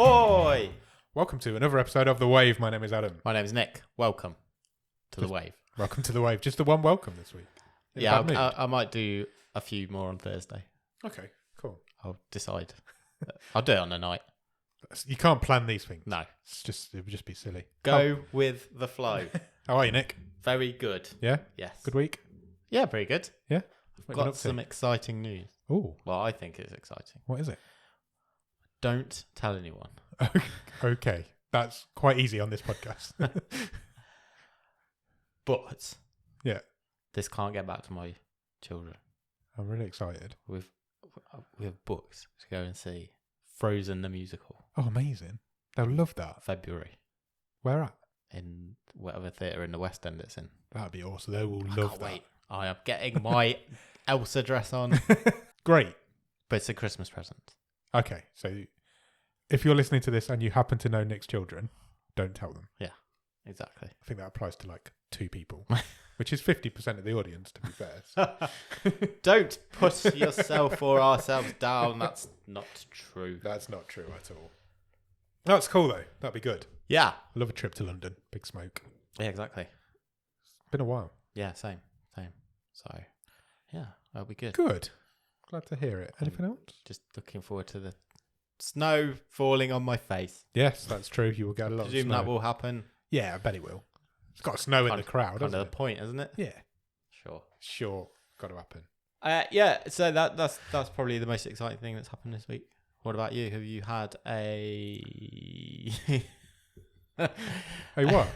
Ahoy! Welcome to another episode of The Wave. My name is Adam. My name is Nick. Welcome to The Wave. Welcome to The Wave. Just the one welcome this week. I might do a few more on Thursday. Okay, cool. I'll decide. I'll do it on a night. You can't plan these things. No. It would just be silly. Go with the flow. How are you, Nick? Very good. Yeah? Yes. Good week? Yeah, pretty good. Yeah? I've got some exciting news. Oh. Well, I think it's exciting. What is it? Don't tell anyone. Okay. That's quite easy on this podcast. But yeah, this can't get back to my children. I'm really excited. We have books to go and see Frozen the musical. Oh, amazing. They'll love that. February. Where at? In whatever theatre in the West End it's in. That'd be awesome. They will love that. Wait. I am getting my Elsa dress on. Great. But it's a Christmas present. Okay, so if you're listening to this and you happen to know Nick's children, don't tell them. Yeah, exactly. I think that applies to like 2 people, which is 50% of the audience, to be fair. So. Don't put yourself or ourselves down. That's not true. That's not true at all. That's cool, though. That'd be good. Yeah. I love a trip to London. Big smoke. Yeah, exactly. It's been a while. Yeah, same. So, yeah, that'll be good. Good. Glad to hear it. Anything else? Just looking forward to the snow falling on my face. Yes, that's true. You will get a lot of snow. Presume that will happen. Yeah, I bet it will. It's got snow in the crowd, Kind hasn't of the point, isn't it? Yeah. Sure. Got to happen. Yeah, so that's probably the most exciting thing that's happened this week. What about you? Have you had a... Hey, what?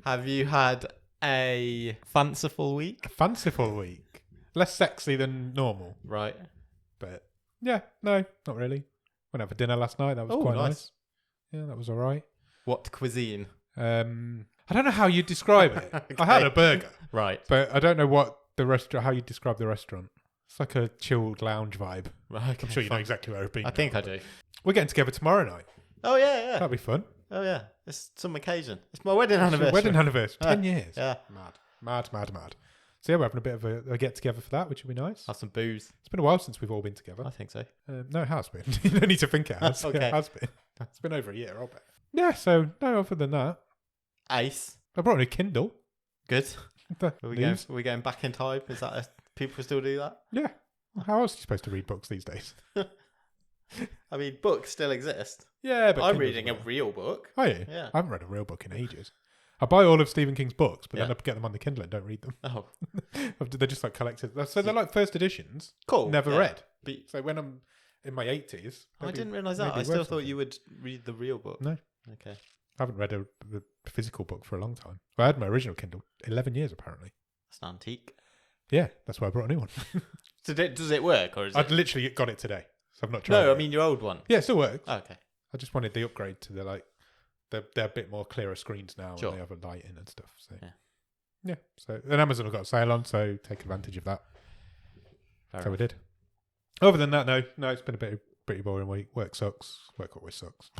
Have you had a fanciful week? A fanciful week. Less sexy than normal. Right. But, yeah, no, not really. Went out for dinner last night. That was quite nice. Yeah, that was all right. What cuisine? I don't know how you describe it. Okay. I had a burger. Right. But I don't know what how you describe the restaurant. It's like a chilled lounge vibe. Right, okay, I'm sure you know exactly where I've been. I think I do. We're getting together tomorrow night. Oh, yeah. That'll be fun. Oh, yeah. It's some occasion. It's my wedding anniversary. Wedding anniversary. 10 years. Yeah. Mad. So, yeah, we're having a bit of a get-together for that, which would be nice. Have some booze. It's been a while since we've all been together. I think so. No, it has been. You don't need to think it has. Okay. It has been. It's been over a year, I'll bet. Yeah, so, no, other than that. Ace. I brought a Kindle. Good. Are we going back in time? Is that people still do that? Yeah. How else are you supposed to read books these days? I mean, books still exist. Yeah, but I'm reading a real book. Are you? Yeah. I haven't read a real book in ages. I buy all of Stephen King's books, but then I get them on the Kindle and don't read them. Oh. They're just like collected. So they're like first editions. Cool. Never read. But so when I'm in my 80s... I didn't realise that. I still thought you would read the real book. No. Okay. I haven't read a physical book for a long time. I had my original Kindle 11 years, apparently. It's an antique. Yeah, that's why I brought a new one. So does it work? Or is I'd literally got it today, so I've not tried it. No, I mean your old one. Yeah, it still works. Oh, okay. I just wanted the upgrade to they're a bit more clearer screens now, sure. And they have a light in and stuff. So yeah. So and Amazon have got a sale on, so take advantage of that. Fair we did. Other than that, no, it's been a pretty boring week. Work sucks. Work always sucks.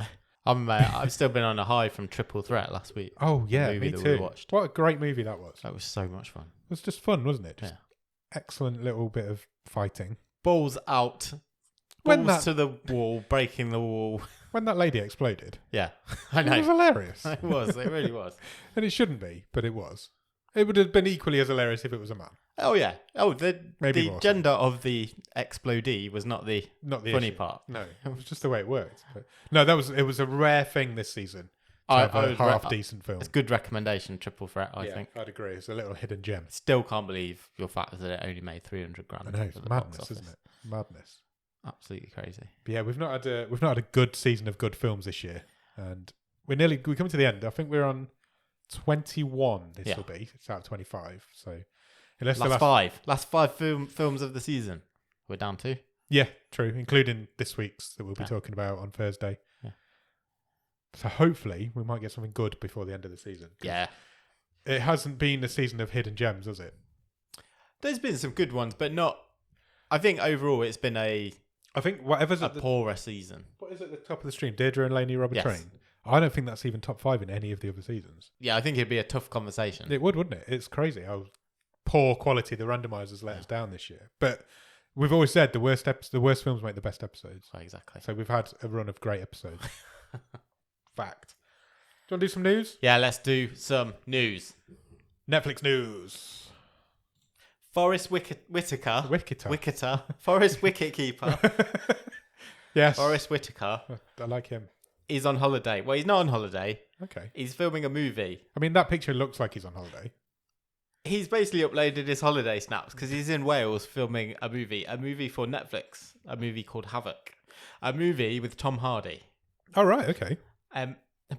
I've still been on a high from Triple Threat last week. Oh yeah, me too. We watched. What a great movie that was. That was so much fun. It was just fun, wasn't it? Just excellent little bit of fighting. Balls out. Balls to the wall, breaking the wall. When that lady exploded. Yeah, I know. It was hilarious. It was. It really was. And it shouldn't be, but it was. It would have been equally as hilarious if it was a man. Oh yeah. Oh, the gender so. Of the explodee was not the funny issue. part. No, it was just the way it worked. But no, it was a rare thing this season. To have a half-decent film. It's a good recommendation, Triple Threat, I think. I'd agree. It's a little hidden gem. Still can't believe your fact that it only made 300 grand. I know, it's madness, isn't it? Madness. Absolutely crazy. But yeah, we've not had a good season of good films this year, and we're coming to the end. I think we're on 21. This will be. It's out of 25. So last five films of the season. We're down to. Yeah, true, including this week's that we'll be talking about on Thursday. Yeah. So hopefully we might get something good before the end of the season. Yeah. It hasn't been a season of hidden gems, has it? There's been some good ones, but not. I think overall it's been a poorer season. What is at the top of the stream? Deirdre and Lainey Robert Train. I don't think that's even top 5 in any of the other seasons. Yeah, I think it'd be a tough conversation. It would, wouldn't it? It's crazy how poor quality the randomizers let us down this year. But we've always said the worst films make the best episodes. Oh, exactly. So we've had a run of great episodes. Fact. Do you want to do some news? Yeah, let's do some news. Netflix news. Forest Whittaker. Whittaker. Forest Wicketkeeper. Yes. Forest Whittaker. I like him. He's on holiday. Well, he's not on holiday. Okay. He's filming a movie. I mean, that picture looks like he's on holiday. He's basically uploaded his holiday snaps because he's in Wales filming a movie for Netflix, a movie called Havoc, a movie with Tom Hardy. Oh, right. Okay.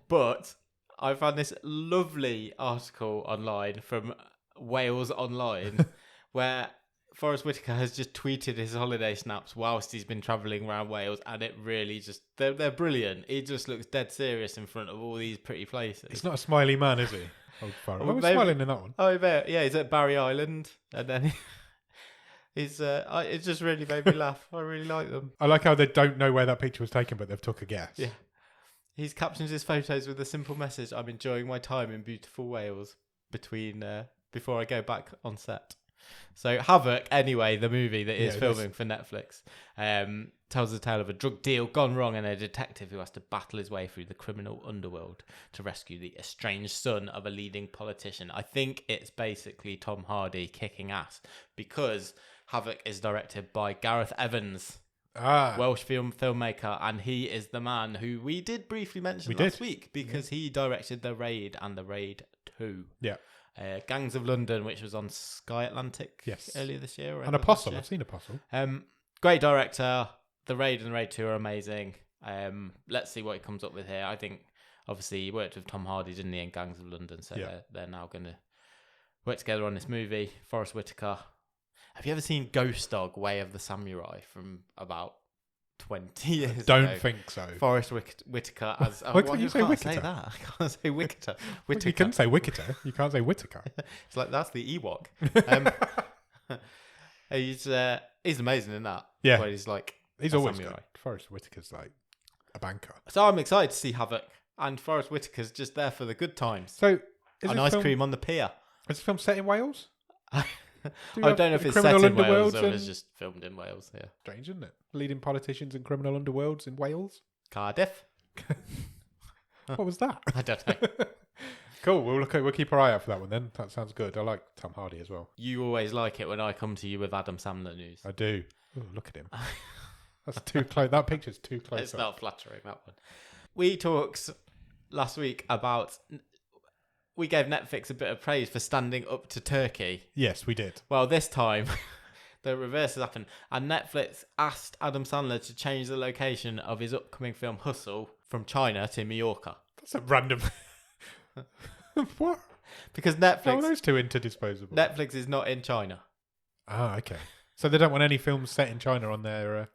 But I found this lovely article online from Wales Online where Forest Whittaker has just tweeted his holiday snaps whilst he's been travelling around Wales, and it really just they're brilliant. He just looks dead serious in front of all these pretty places. He's not a smiley man, is he? Oh, Well, I was maybe- smiling in that one. Oh, I bet. Yeah, he's at Barry Island, and then he's. It just really made me laugh. I really like them. I like how they don't know where that picture was taken, but they've took a guess. Yeah. He's captions his photos with a simple message: "I'm enjoying my time in beautiful Wales before I go back on set." So Havoc, anyway, the movie that is filming for Netflix, tells the tale of a drug deal gone wrong and a detective who has to battle his way through the criminal underworld to rescue the estranged son of a leading politician. I think it's basically Tom Hardy kicking ass because Havoc is directed by Gareth Evans, Welsh filmmaker, and he is the man who we did briefly mention last week because he directed The Raid and The Raid 2. Yeah. Gangs of London, which was on Sky Atlantic earlier this year. And Apostle. I've seen Apostle. Great director. The Raid and The Raid 2 are amazing. Let's see what he comes up with here. I think, obviously, he worked with Tom Hardy, didn't he, in Gangs of London, so they're now going to work together on this movie. Forest Whitaker. Have you ever seen Ghost Dog, Way of the Samurai, from about 20 years ago? Don't think so. Forest Whitaker as... Why can't you say Say Whittaker? that. I can't say Whittaker. You can say Whittaker. You can't say Whittaker. It's like, that's the Ewok. He's amazing in that. Yeah. Where he's like... He's always good. Forest Whitaker's like a banker. So I'm excited to see Havoc. And Forest Whitaker's just there for the good times. So, an ice cream on the pier. Is the film set in Wales? I don't know if it's set in Wales or it's just filmed in Wales. Yeah, strange, isn't it? Leading politicians in criminal underworlds in Wales. Cardiff. What was that? I don't know. Cool. We'll keep our eye out for that one then. That sounds good. I like Tom Hardy as well. You always like it when I come to you with Adam Sandler news. I do. Ooh, look at him. That's too close. That picture's too close. It's not flattering, that one. We talked last week about... We gave Netflix a bit of praise for standing up to Turkey. Yes, we did. Well, this time, the reverse has happened. And Netflix asked Adam Sandler to change the location of his upcoming film Hustle from China to Mallorca. That's a random... What? Because Netflix... How are those two interdisposable? Netflix is not in China. Ah, okay. So they don't want any films set in China on their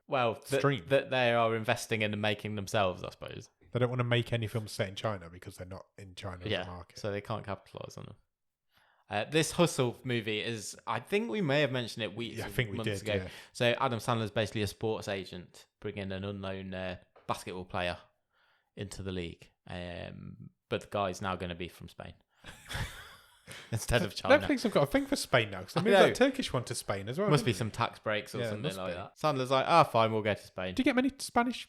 stream? That they are investing in and making themselves, I suppose. They don't want to make any films set in China because they're not in China as a market. So they can't capitalise on them. This Hustle movie is, I think we may have mentioned it months ago. Yeah. So Adam Sandler's basically a sports agent bringing an unknown basketball player into the league. But the guy's now going to be from Spain instead of China. Netflix have got a thing for Spain now because they moved that Turkish one to Spain as well. Must be some tax breaks or something like that. Sandler's like, fine, we'll go to Spain. Do you get many Spanish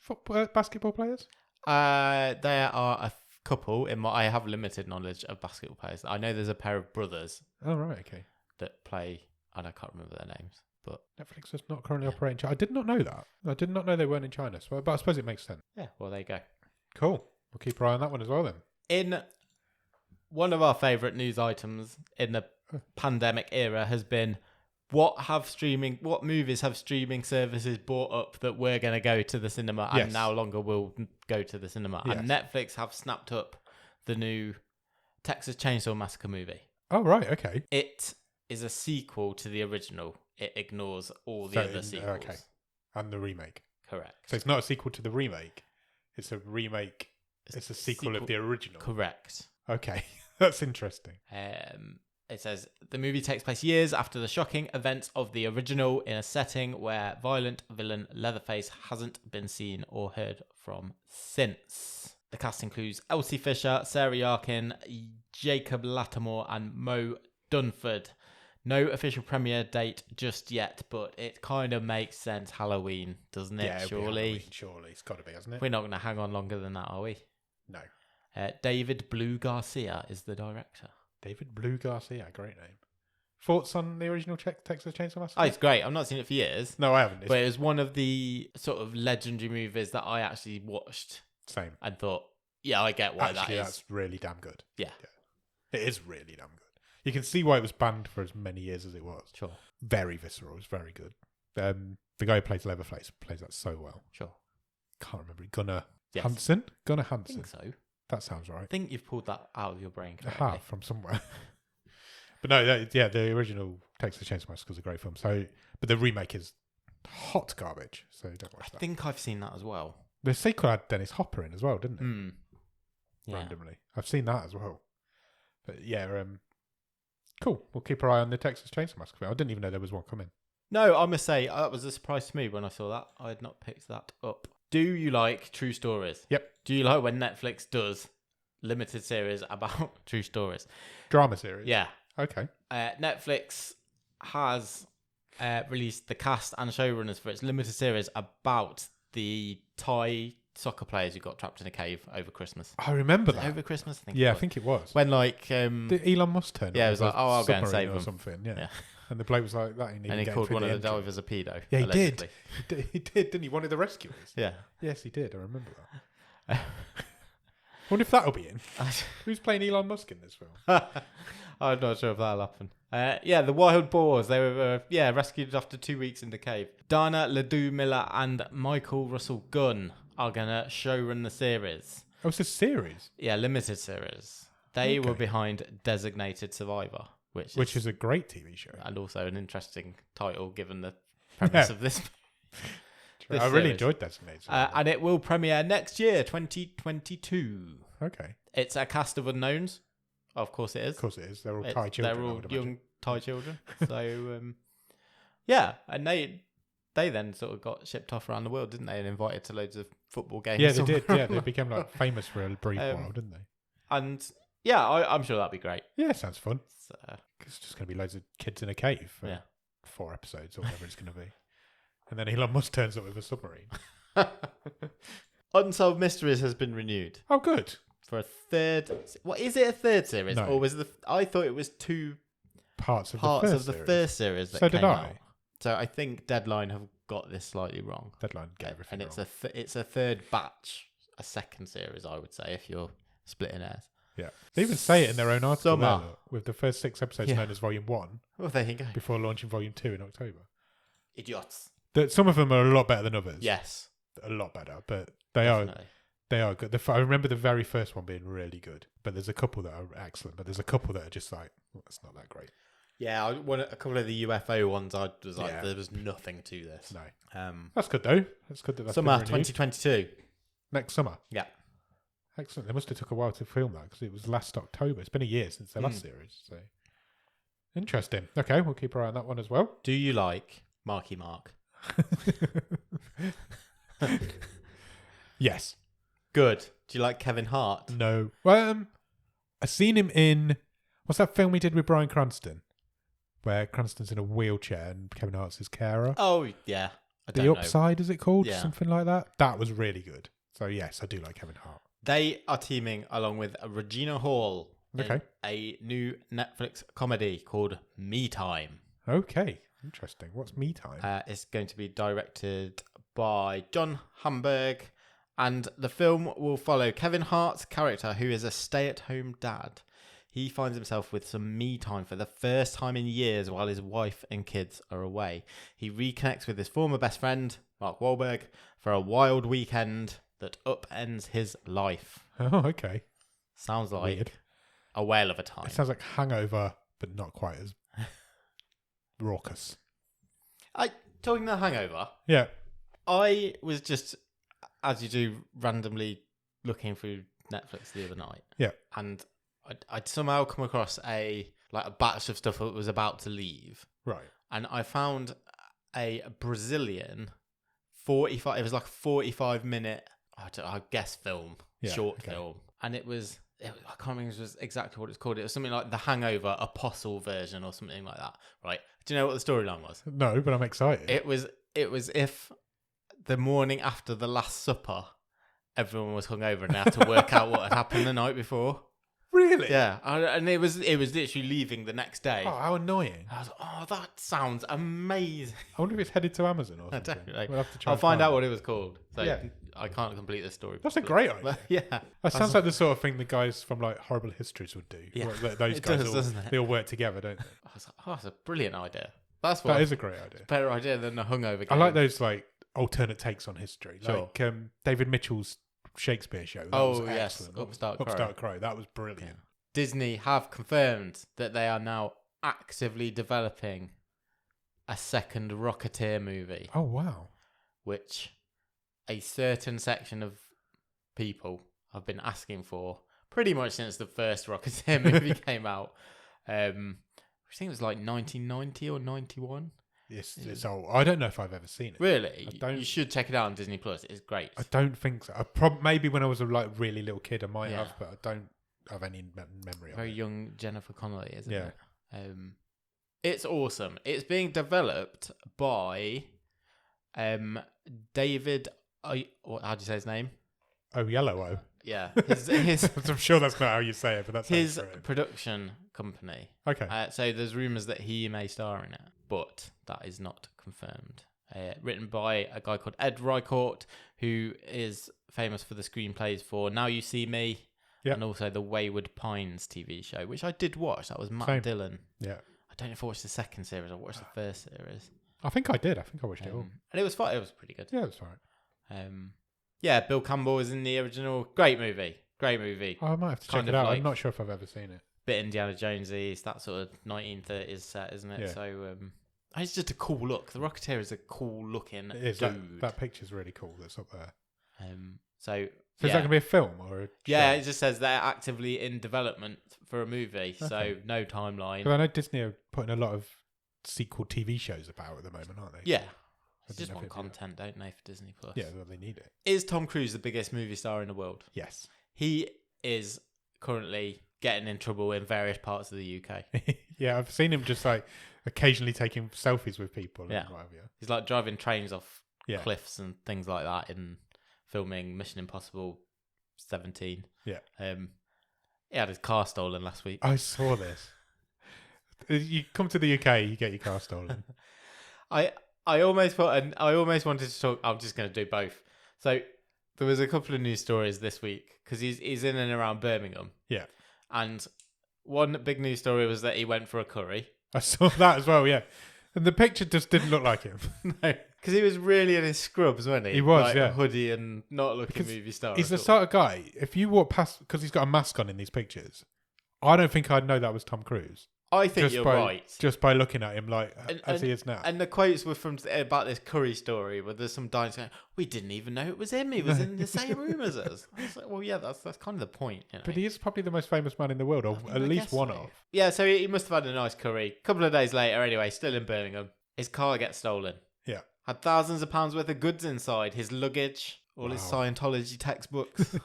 basketball players? There are a couple. I have limited knowledge of basketball players. I know there's a pair of brothers. Oh, right, okay. That play, and I can't remember their names. But Netflix does not currently operate in China. I did not know that. I did not know they weren't in China. But I suppose it makes sense. Yeah, well, there you go. Cool. We'll keep our eye on that one as well then. In one of our favourite news items in the pandemic era has been what movies have streaming services bought up that we're going to go to the cinema and no longer will go to the cinema. Yes. And Netflix have snapped up the new Texas Chainsaw Massacre movie. Oh, right, okay. It is a sequel to the original. It ignores all the other sequels. Okay. And the remake. Correct. So it's not a sequel to the remake. It's a remake. It's a sequel of the original. Correct. Okay. That's interesting. It says, the movie takes place years after the shocking events of the original in a setting where violent villain Leatherface hasn't been seen or heard from since. The cast includes Elsie Fisher, Sarah Yarkin, Jacob Lattimore and Mo Dunford. No official premiere date just yet, but it kind of makes sense. Halloween, doesn't it? Yeah, Surely. Surely. It's got to be, hasn't it? We're not going to hang on longer than that, are we? No. David Blue Garcia is the director. David Blue Garcia, great name. Thoughts on the original Texas Chainsaw Massacre? Oh, it's great. I've not seen it for years. No, I haven't. But it was one of the sort of legendary movies that I actually watched. Same. And thought, yeah, I get why Actually, that is. that's really damn good. Yeah. It is really damn good. You can see why it was banned for as many years as it was. Sure. Very visceral. It's very good. The guy who plays Leatherface plays that so well. Sure. Can't remember. Gunnar Yes. Hansen? Gunnar I Hansen. think so. That sounds right. I think you've pulled that out of your brain I correctly. have from somewhere. But no, the original Texas Chainsaw Massacre is a great film. So, but the remake is hot garbage. So don't watch that. I think I've seen that as well. The sequel had Dennis Hopper in as well, didn't it? Yeah. Randomly, I've seen that as well. But yeah, cool. We'll keep our eye on the Texas Chainsaw Massacre film. I didn't even know there was one coming. No, I must say, that was a surprise to me when I saw that. I had not picked that up. Do you like true stories? Yep. Do you like when Netflix does limited series about true stories? Drama series. Yeah. Okay. Netflix has released the cast and showrunners for its limited series about the Thai soccer players who got trapped in a cave over Christmas. I remember that. Over Christmas, I think. Yeah, it I was. think it was. When like Did Elon Musk turn up? yeah, it was with like, a oh, I'll go and submarine save or them. something. Yeah. Yeah. And the bloke was like that. And he called one of the divers a pedo. Yeah, he allegedly. did. He did, didn't he? One of the rescuers. Yeah. Yes, he did. I remember that. I wonder if that'll be in. Who's playing Elon Musk in this film? I'm not sure if that'll happen. Yeah, the wild boars. They were rescued after 2 weeks in the cave. Dana Ledoux Miller and Michael Russell Gunn are gonna showrun the series. Oh, it's a series. Yeah, limited series. They were Okay. behind Designated Survivor, which is a great TV show. and also an interesting title given the premise Yeah. of this. I really enjoyed Designated. And it will premiere next year, 2022. Okay. It's a cast of unknowns. Of course it is. Of course it is. They're all Thai children. They're I all would imagine. young Thai children. So, yeah. And they then sort of got shipped off around the world, didn't they? And invited to loads of football games. Yeah, they all did. around Yeah, the they became like famous for a brief Um, while, didn't they? And yeah, I'm sure that'd be great. Yeah, sounds fun. So, It's just going to be loads of kids in a cave for yeah. 4 episodes or whatever it's going to be. And then Elon Musk turns up with a submarine. Unsolved Mysteries has been renewed Oh, good. for a third. What is it? A third series, No. or was it? I thought it was two Parts of parts the of first the series. first series that So came did I. out. So I think Deadline have got this slightly wrong. Deadline get everything And it's wrong. it's a third batch, a second series, I would say, if you're splitting hairs. Yeah. They even say it in their own article there, Summer. look, with the first 6 episodes Yeah. known as Volume 1 Well, there you go. before launching Volume 2 in October. Idiots. Some of them are a lot better than others. Yes, A lot better, but they definitely. are good. I remember the very first one being really good, but there's a couple that are excellent, but there's a couple that are just like, well, it's not that great. Yeah, a couple of the UFO ones, I was like, Yeah. there was nothing to this. No. That's good, though. That's good that that's Summer been renewed. 2022. Next summer. Yeah. Excellent. They must have took a while to film that because it was last October. It's been a year since the last series. So interesting. Okay, we'll keep our eye on that one as well. Do you like Marky Mark? Yes. Good. Do you like Kevin Hart? No. Well, I've seen him in what's that film he did with Bryan Cranston, where Cranston's in a wheelchair and Kevin Hart's his carer. Oh, yeah. I don't The know. Upside, is it called? Yeah. Something like that. That was really good. So yes, I do like Kevin Hart. They are teaming along with Regina Hall in Okay. a new Netflix comedy called Me Time. Okay. Interesting. What's Me Time? It's going to be directed by John Hamburg, and the film will follow Kevin Hart's character, who is a stay-at-home dad. He finds himself with some me time for the first time in years while his wife and kids are away. He reconnects with his former best friend, Mark Wahlberg, for a wild weekend that upends his life. Oh, okay. Sounds like Weird. a whale of a time. It sounds like Hangover, but not quite as raucous. Talking The Hangover, Yeah. I was just, as you do, randomly looking through Netflix the other night. Yeah. And I'd somehow come across a batch of stuff that was about to leave. Right. And I found a Brazilian 45, it was like a 45-minute, I guess, film, Yeah, short okay. film. And it was I can't remember exactly what it's called. It was something like the Hangover Apostle version or something like that, right? Do you know what the storyline was? No, but I'm excited. It was if the morning after the Last Supper, everyone was hungover and they had to work out what had happened the night before. Really? Yeah, and it was literally leaving the next day. Oh, how annoying! I was like, oh, that sounds amazing. I wonder if it's headed to Amazon or I something. don't know. We'll have to try I'll and find out it. what it was called. So Yeah. I can't complete the story. That's a great idea. But yeah, That sounds like the sort of thing the guys from like Horrible Histories would do. Yeah. Like, those It guys does, doesn't it? they all work together, don't they? I was like, oh, that's a brilliant idea. That's what That is a great idea. better idea than a hungover game. I like those like alternate takes on history, Sure. like David Mitchell's Shakespeare show. That Oh was yes, excellent. Upstart Crow. That was brilliant. Disney have confirmed that they are now actively developing a second Rocketeer movie, Oh wow! which a certain section of people have been asking for pretty much since the first Rocketeer movie came out. I think it was like 1990 or 91. It's old. I don't know if I've ever seen it. Really? I don't- You should check it out on Disney Plus. It's great. I don't think so. Maybe when I was a like really little kid, I might Yeah. have, but I don't have any memory of Very it. young Jennifer Connelly, isn't Yeah. it? It's awesome. It's being developed by David. How do you say his name? Oh, Yellow O. Yeah, his I'm sure that's not how you say it, but that's his how it's written. production company. Okay. So there's rumours that he may star in it, but that is not confirmed. Written by a guy called Ed Rycourt, who is famous for the screenplays for Now You See Me, Yep. and also the Wayward Pines TV show, which I did watch. That was Matt Same. Dillon. Yeah. I don't know if I watched the second series. I watched the first series. I think I did. I think I watched it all. And it was fun. It was pretty good. Yeah, that's right. Yeah, Bill Campbell was in the original. Great movie. Great movie. Oh, I might have to check Kind it of out. like- I'm not sure if I've ever seen it. Bit Indiana Jonesy. It's that sort of 1930s set, isn't it? Yeah. So it's just a cool look. The Rocketeer is a cool looking It is. dude. That picture's really cool. That's up there. So So is yeah. that going to be a film or a Yeah, show? it just says they're actively in development for a movie. So Okay. no timeline. 'Cause I know Disney are putting a lot of sequel TV shows about at the moment, aren't they? Yeah. I They just didn't know want if it'd be content, don't they, for Disney Plus? Yeah, well, they need it. Is Tom Cruise the biggest movie star in the world? Yes. He is currently getting in trouble in various parts of the UK. Yeah, I've seen him just like occasionally taking selfies with people. Yeah. And what have you. He's like driving trains off Yeah. cliffs and things like that in filming Mission Impossible 17. Yeah. He had his car stolen last week. I saw this. You come to the UK, you get your car stolen. I almost wanted to talk. I'm just going to do both. So there was a couple of news stories this week because he's in and around Birmingham. Yeah. And one big news story was that he went for a curry. I saw that as well, yeah. And the picture just didn't look like him. No, because he was really in his scrubs, wasn't he? He was, like, yeah. hoodie and not looking Because movie star. He's at the all. sort of guy, if you walk past, because he's got a mask on in these pictures, I don't think I'd know that was Tom Cruise. I think you're right. Just by looking at him like And- as he is now. And the quotes were from about this curry story where there's some diners going, "We didn't even know it was him. He was in the same room as us." I was like, "Well, yeah, that's kind of the point." You know? But he is probably the most famous man in the world, or I at least guess one so. of. Yeah, so he must have had a nice curry. A couple of days later, anyway, still in Birmingham, his car gets stolen. Yeah. Had thousands of pounds worth of goods inside, his luggage, all his Wow. Scientology textbooks.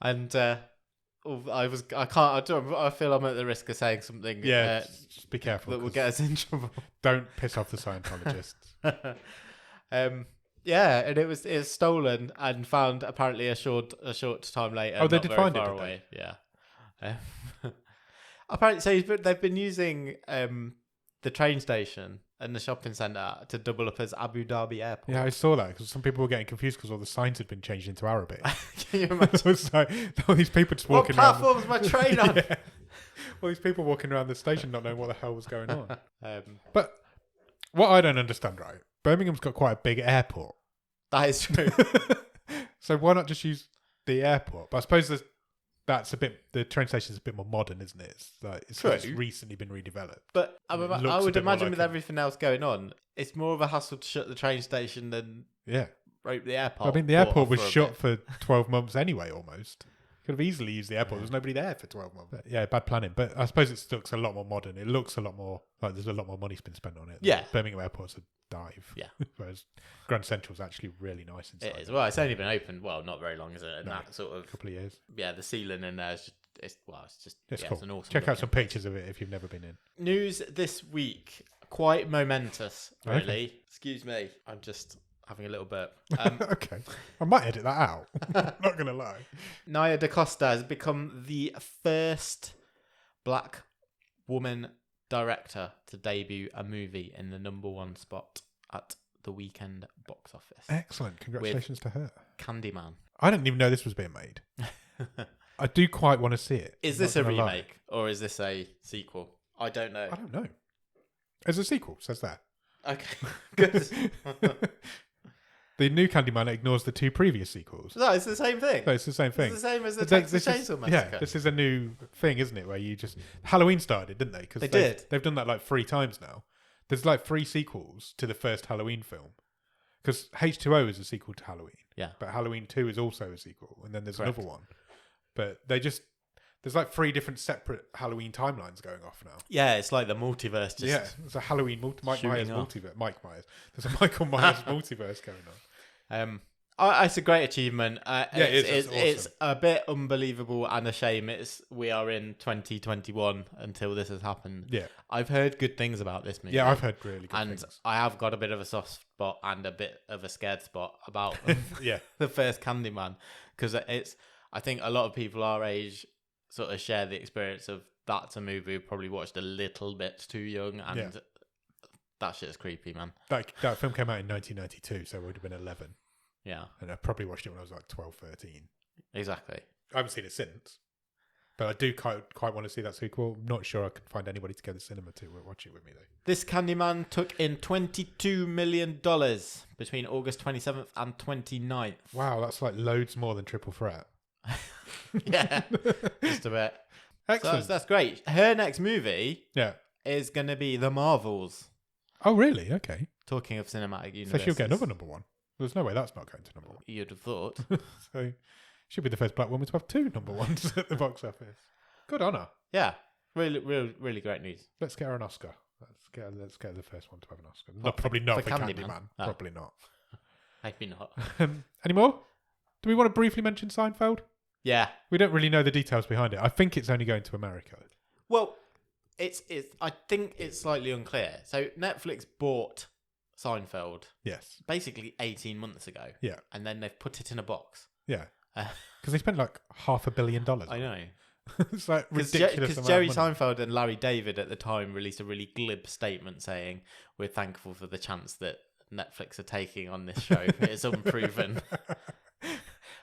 And I feel I'm at the risk of saying something Yeah, just be careful. that will 'cause get us in trouble. Don't piss off the Scientologists. Yeah, and it was stolen and found apparently a short time later. Oh, they not did very find it, far did they? away. Yeah. Apparently, so they've been using the train station and the shopping centre to double up as Abu Dhabi Airport. Yeah, I saw that because some people were getting confused because all the signs had been changed into Arabic. Can you imagine? It was like all these people just What walking around. platform's my train on? Yeah. All these people walking around the station not knowing what the hell was going on. But what I don't understand, right? Birmingham's got quite a big airport. That is true. So why not just use the airport? But I suppose the train station's a bit more modern, isn't it? It's True. recently been redeveloped. But It I looks would a bit more imagine like with it. everything else going on, it's more of a hassle to shut the train station than Yeah. rope the airport. I mean, the airport was for a shut bit. for 12 months anyway, almost. Could have easily used the airport. There's nobody there for 12 months. But yeah, bad planning. But I suppose it looks a lot more modern. It looks a lot more like there's a lot more money's been spent on it. Yeah. Birmingham Airport's a dive. Yeah. Whereas Grand Central's actually really nice inside. It is. Well, it's only been open, not very long, is it? And No, that sort of... a couple of years. Yeah, the ceiling in there is just... It's cool. It's an awesome Check out looking. some pictures of it if you've never been in. News this week. Quite momentous, really. Okay. Excuse me. I'm just having a little burp. Okay. I might edit that out. Not going to lie. Nia DaCosta has become the first black woman director to debut a movie in the #1 spot at the weekend box office. Excellent. Congratulations to her. Candyman. I didn't even know this was being made. I do quite want to see it. Is this a remake or is this a sequel? I don't know. I don't know. There's a sequel, says that. Okay, good. The new Candyman ignores the 2 previous sequels. No, it's the same thing. No, it's the same thing. It's the same as the But Texas Chainsaw Massacre. Yeah, this is a new thing, isn't it? Where you just... Halloween started, didn't they? Cause they did. They've done that like 3 times now. There's like 3 sequels to the first Halloween film. Because H2O is a sequel to Halloween. Yeah. But Halloween 2 is also a sequel. And then there's Correct. another one. But they just... There's like 3 different separate Halloween timelines going off now. Yeah, it's like the multiverse. Just Yeah, it's a Halloween Mike Myers off. multiverse. Mike Myers. There's a Michael Myers multiverse going on. It's a great achievement. It's it's awesome. a bit unbelievable and a shame. We are in 2021 until this has happened. Yeah. I've heard good things about this movie. Yeah, I've heard really good and things. I have got a bit of a soft spot and a bit of a scared spot about Yeah. the first Candyman, because I think a lot of people our age sort of share the experience of that's a movie we probably watched a little bit too young, and that shit's creepy, man. That film came out in 1992, so I would have been 11. Yeah, And I probably watched it when I was like 12, 13. exactly. I haven't seen it since. But I do quite want to see that sequel. I'm not sure I can find anybody to go to the cinema to watch it with me, though. This Candyman took in $22 million between August 27th and 29th. Wow, that's like loads more than Triple Threat. Yeah, just a bit. Excellent. So that's great. Her next movie Yeah. is going to be The Marvels. Oh, really? Okay. Talking of cinematic universes. So she'll get another #1. There's no way that's not going to #1. You'd have thought. So she'll be the first black woman to have 2 #1s at the box office. Good on her. Yeah, really great news. Let's get her an Oscar. Let's get the first one to have an Oscar. Probably not for Candyman. Oh. Probably not. Maybe not. Any more? Do we want to briefly mention Seinfeld? Yeah. We don't really know the details behind it. I think it's only going to America. Well, it's. I think it's slightly unclear. So Netflix bought Seinfeld Yes. basically 18 months ago. Yeah. And then they've put it in a box. Yeah. Because they spent like $500 million. I know. It's like ridiculous. Because Jerry Seinfeld and Larry David at the time released a really glib statement saying, "We're thankful for the chance that Netflix are taking on this show. It's unproven,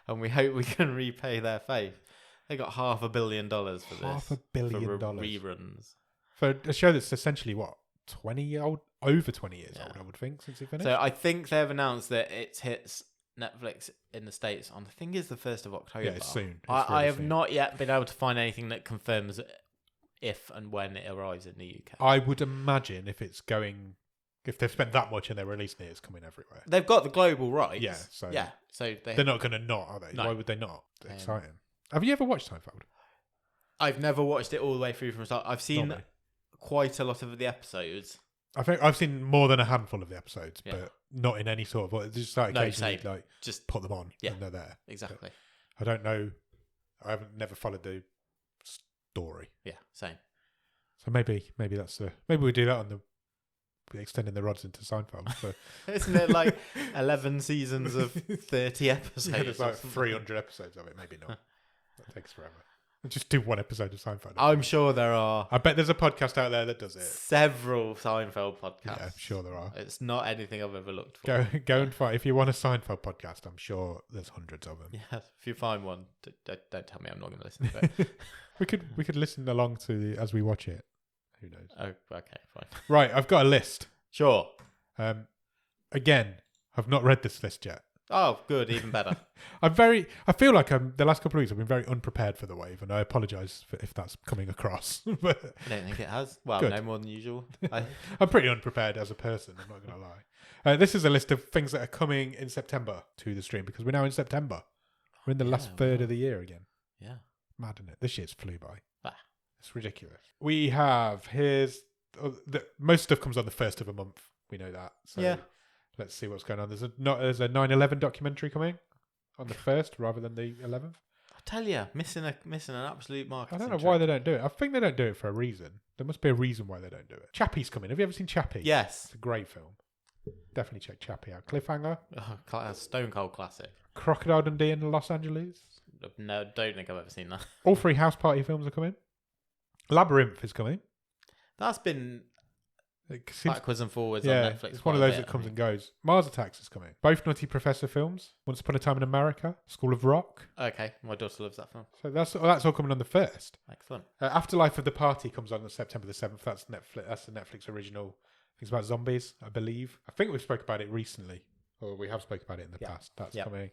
and we hope we can repay their faith." They got $500 million for this. $500 million for reruns. For a show that's essentially what, 20 years old, over 20 years old, I would think, since it finished. So I think they've announced that it hits Netflix in the States on, I think it's the 1st of October. Yeah, it's soon. I have not yet been able to find anything that confirms if and when it arrives in the UK. I would imagine if they've spent that much and they're releasing it, it's coming everywhere. They've got the global rights. Yeah, so they're not going to not, are they? No. Why would they not? Exciting. Have you ever watched Seinfeld? I've never watched it all the way through from the start. I've seen Not me. quite a lot of the episodes. I think I've seen more than a handful of the episodes, Yeah. but not in any sort of. Just like No, occasionally, same. like Just put them on Yeah. and they're there. exactly. I don't know. I haven't never followed the story, Yeah, same. so maybe we do that on the extending the rods into Seinfeld. So Isn't it like 11 seasons of 30 episodes? yeah, there's or like something? 300 episodes of it. Maybe not. That takes forever. Just do one episode of Seinfeld. I'm sure there are I bet there's a podcast out there that does it. several Seinfeld podcasts. Yeah, I'm sure there are. It's not anything I've ever looked for. Go and find. If you want a Seinfeld podcast, I'm sure there's hundreds of them. Yeah, if you find one, don't tell me I'm not going to listen to it. We could listen along to as we watch it. Who knows? Oh, okay, fine. Right, I've got a list. Sure. Again, I've not read this list yet. Oh, good, even better. I feel like the last couple of weeks I've been very unprepared for the wave, and I apologise if that's coming across. But I don't think it has. Well, Good. no more than usual. I'm pretty unprepared as a person, I'm not going to lie. This is a list of things that are coming in September to the stream, because we're now in September. We're in the last third of the year again. Yeah. Mad, isn't it? This year's flew by. Bah. It's ridiculous. We have most stuff comes on the first of a month. We know that. So Yeah. let's see what's going on. There's a 9/11 documentary coming on the 1st rather than the 11th. I tell you, missing an absolute market. I don't know why they don't do it. I think they don't do it for a reason. There must be a reason why they don't do it. Chappie's coming. Have you ever seen Chappie? Yes. It's a great film. Definitely check Chappie out. Cliffhanger. Oh, stone cold classic. Crocodile Dundee in Los Angeles. No, don't think I've ever seen that. All 3 House Party films are coming. Labyrinth is coming. That's been It seems, backwards and forwards yeah, on Netflix. it's one of those that comes and goes. Mars Attacks is coming. Both Nutty Professor films. Once Upon a Time in America. School of Rock. Okay, my daughter loves that film. So that's all coming on the 1st. Excellent. Afterlife of the Party comes on September the 7th. That's Netflix. That's the Netflix original. It's about zombies, I believe. I think we spoke about it recently, or we have spoken about it in the past. That's coming.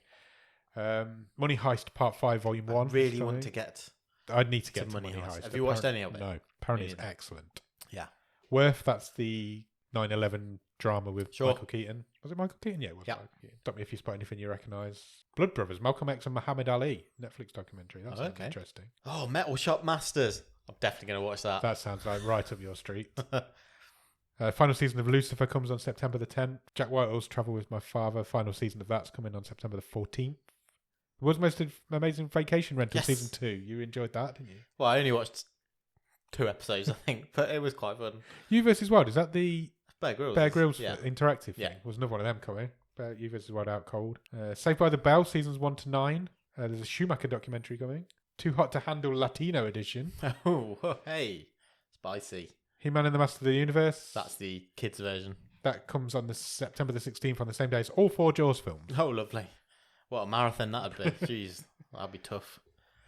Money Heist Part 5, Volume 1. I really want to get. I'd need to get to Money Money Heist. Heist. Have you watched any of it? No. Apparently it's excellent. Yeah. Worth, that's the 9/11 drama with Sure. Michael Keaton. Was it Michael Keaton? Yeah, it was. Yeah. Michael Keaton. Stop me if you spot anything you recognise. Blood Brothers, Malcolm X and Muhammad Ali. Netflix documentary. That sounds interesting. Oh, Metal Shop Masters. I'm definitely going to watch that. That sounds like right up your street. Final season of Lucifer comes on September the 10th. Jack Whitehall's Travel with My Father. Final season of that's coming on September the 14th. The World's Most Amazing Vacation Rental season 2. You enjoyed that, didn't you? Well, I only watched 2 episodes, I think, but it was quite fun. You vs. Wild, is that the Bear Grylls. interactive thing? Was another one of them coming. You vs. Wild Out Cold. Saved by the Bell seasons 1 to 9. There's a Schumacher documentary coming. Too Hot to Handle Latino edition. Oh, hey, spicy. He-Man and the Master of the Universe. That's the kids version. That comes on the September the 16th on the same day as all 4 Jaws films. Oh, lovely. What a marathon that'd be. Jeez, that'd be tough.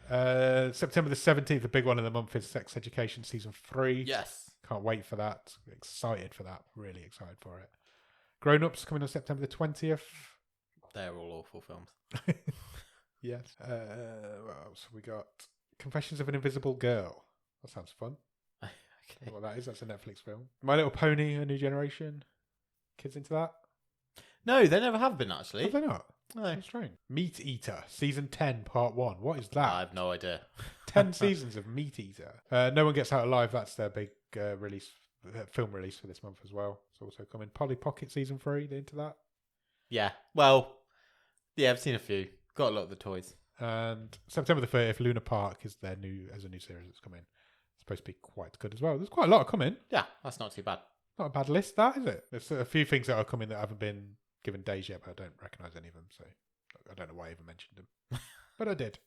September the 17th, the big one of the month is Sex Education season 3. Yes. Can't wait for that. Excited for that. Really excited for it. Grown Ups coming on September the 20th. They're all awful films. Yes. What else have we got? Confessions of an Invisible Girl. That sounds fun. Okay. What that is, that's a Netflix film. My Little Pony, A New Generation. Kids into that? No, they never have been, actually. Have they not? No. That's strange. Meat Eater, season 10, part 1. What is that? I have no idea. 10 seasons of Meat Eater. No One Gets Out Alive. That's their big film release for this month as well. It's also coming. Polly Pocket season 3. They into that? Yeah. Well, yeah, I've seen a few. Got a lot of the toys. And September the 30th, Luna Park is a new series that's coming. It's supposed to be quite good as well. There's quite a lot coming. Yeah, that's not too bad. Not a bad list, that, is it? There's a few things that are coming that haven't been given days yet, but I don't recognise any of them, so I don't know why I even mentioned them. But I did.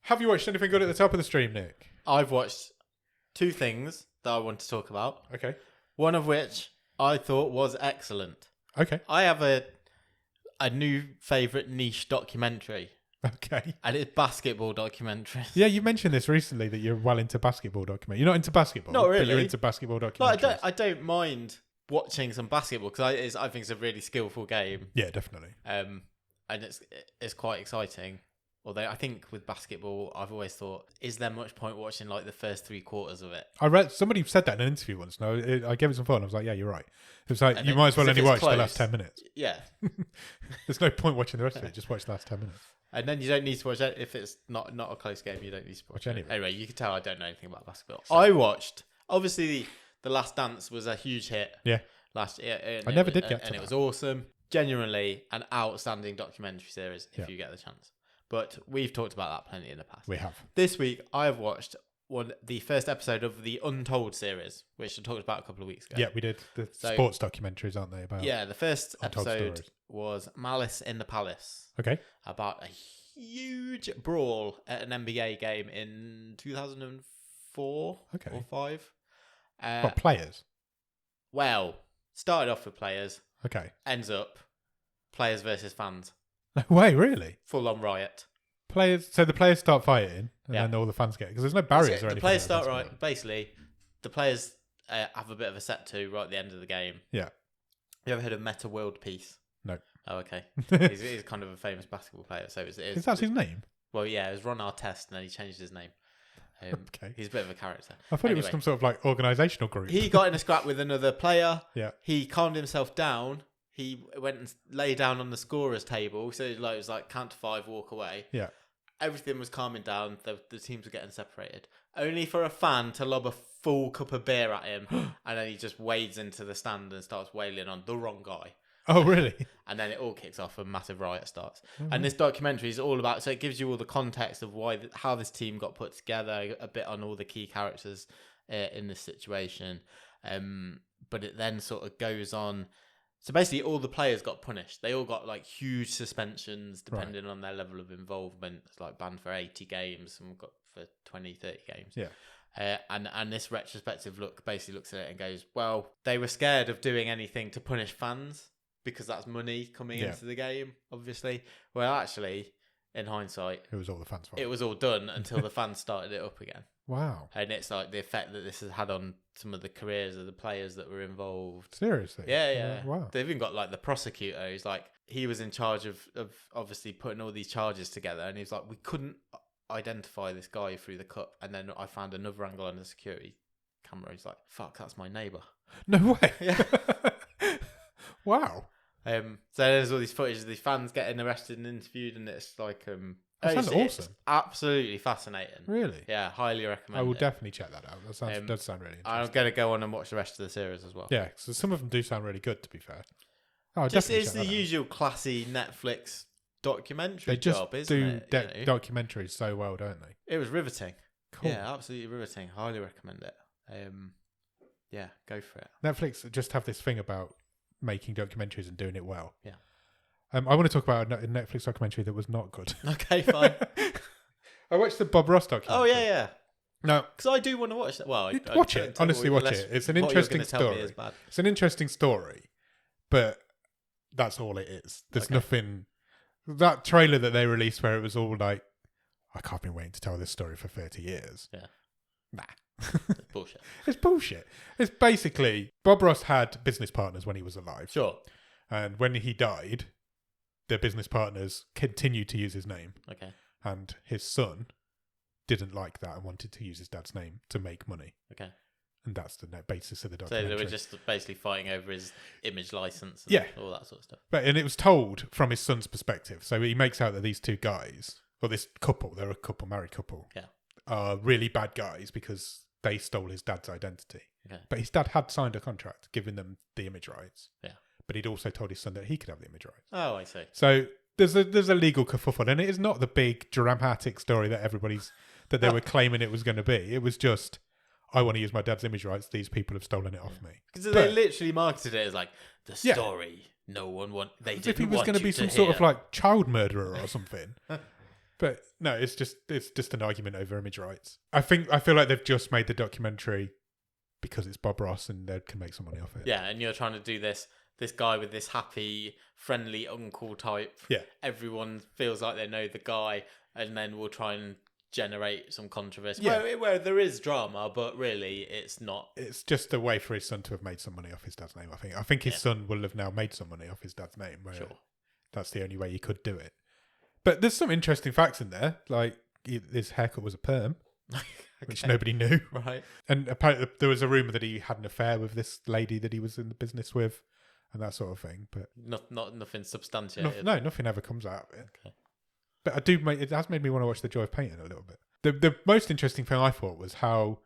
Have you watched anything good at the top of the stream, Nick? I've watched 2 things that I want to talk about. Okay. One of which I thought was excellent. Okay. I have a new favourite niche documentary. Okay. And it's basketball documentaries. Yeah, you mentioned this recently that you're well into basketball documentary. You're not into basketball. Not really. But you're into basketball documentaries. But I don't mind watching some basketball because I think it's a really skillful game. Yeah, definitely. And it's quite exciting. Although I think with basketball, I've always thought, is there much point watching like the first 3 quarters of it? I read somebody said that in an interview once. And I gave it some thought. And I was like, yeah, you're right. It's like And you might as well only watch close, the last 10 minutes. Yeah. There's no point watching the rest of it. Just watch the last 10 minutes. And then you don't need to watch it if it's not a close game. You don't need to watch anyway. Anyway, you can tell I don't know anything about basketball. I watched obviously the Last Dance was a huge hit. Yeah. Last year, I never did get to and that. it was awesome. Genuinely an outstanding documentary series if you get the chance. But we've talked about that plenty in the past. We have. This week I have watched the first episode of the Untold series, which I talked about a couple of weeks ago. Yeah, we did. The sports documentaries, aren't they? About the first untold episode stories. was Malice in the Palace. Okay. About a huge brawl at an NBA game in 2004 or 5. What, players? Well, started off with players. Okay. Ends up players versus fans. No way, really? Full on riot. Players. So the players start fighting, and then all the fans get it because there's no barriers or anything. The players start right. Basically, the players have a bit of a set to right at the end of the game. Yeah. You ever heard of Meta World Peace? No. Oh, okay. he's kind of a famous basketball player. So is that his name? Well, yeah, it was Ron Artest, and then he changed his name. Okay. He's a bit of a character. I thought it was some sort of like organisational group. He got in a scrap with another player. Yeah. He calmed himself down. he went and lay down on the scorer's table. So it was like count to 5, walk away. Yeah. Everything was calming down. The teams were getting separated. Only for a fan to lob a full cup of beer at him, and then he just wades into the stand and starts wailing on the wrong guy. Oh, really? And then it all kicks off. A massive riot starts. And this documentary is all about. So it gives you all the context of how this team got put together, a bit on all the key characters in this situation. But it then sort of goes on. So basically, all the players got punished. They all got like huge suspensions depending on their level of involvement. It's like banned for 80 games, some got for 20, 30 games. Yeah. And this retrospective look basically looks at it and goes, well, they were scared of doing anything to punish fans because that's money coming into the game, obviously. Well, actually, in hindsight, it was all the fans' fault. It was all done until the fans started it up again. Wow. And it's like the effect that this has had on some of the careers of the players that were involved. Seriously? Yeah. Wow. They've even got like the prosecutor who's like, he was in charge of obviously putting all these charges together, and he was like, we couldn't identify this guy through the cup, and then I found another angle on the security camera. He's like, fuck, that's my neighbour. No way. Yeah. Wow. So there's all these footage of these fans getting arrested and interviewed, and it's like that sounds awesome. It's absolutely fascinating. Really? Yeah, highly recommend. I will it. definitely check that out. That does sound really interesting. I'm going to go on and watch the rest of the series as well. Yeah, so some of them do sound really good, to be fair. Oh, just definitely it's the usual classy Netflix documentary job, isn't it? They do documentaries so well, don't they? It was riveting. Cool. Yeah, absolutely riveting. Highly recommend it. Yeah, go for it. Netflix just have this thing about making documentaries and doing it well. Yeah. I want to talk about a Netflix documentary that was not good. Okay, fine. I watched the Bob Ross documentary. Oh, yeah. No, because I do want to watch that. Well, watch it. Honestly, watch it. It's an interesting story. It's an interesting story, but that's all it is. There's nothing. That trailer that they released where it was all like, I can't be waiting to tell this story for 30 years. Yeah. Nah. It's bullshit. It's bullshit. It's basically Bob Ross had business partners when he was alive. Sure. And when he died, the business partners continued to use his name. Okay. And his son didn't like that and wanted to use his dad's name to make money. Okay. And that's the basis of the documentary. So they were just basically fighting over his image license and all that sort of stuff. And it was told from his son's perspective. So he makes out that these two guys, or this couple, they're a couple, married couple, are really bad guys because they stole his dad's identity. Okay. But his dad had signed a contract giving them the image rights. Yeah. But he'd also told his son that he could have the image rights. Oh, I see. So there's a legal kerfuffle, and it is not the big dramatic story that that they were claiming it was going to be. It was just, I want to use my dad's image rights. These people have stolen it off me. Because they literally marketed it as like the story. No one want. They didn't. If he was going to be some sort of like child murderer or something. But no, it's just an argument over image rights. I feel like they've just made the documentary because it's Bob Ross and they can make some money off it. Yeah, and you're trying to do this guy with this happy, friendly uncle type. Yeah. Everyone feels like they know the guy, and then we'll try and generate some controversy. Yeah. Where there is drama, but really it's not. It's just a way for his son to have made some money off his dad's name, I think. I think his son will have now made some money off his dad's name. Where that's the only way he could do it. But there's some interesting facts in there, like his haircut was a perm, which nobody knew. Right. And apparently there was a rumour that he had an affair with this lady that he was in the business with and that sort of thing. But not nothing substantiated. Nothing ever comes out of it. Okay. But it has made me want to watch The Joy of Painting a little bit. The most interesting thing I thought was how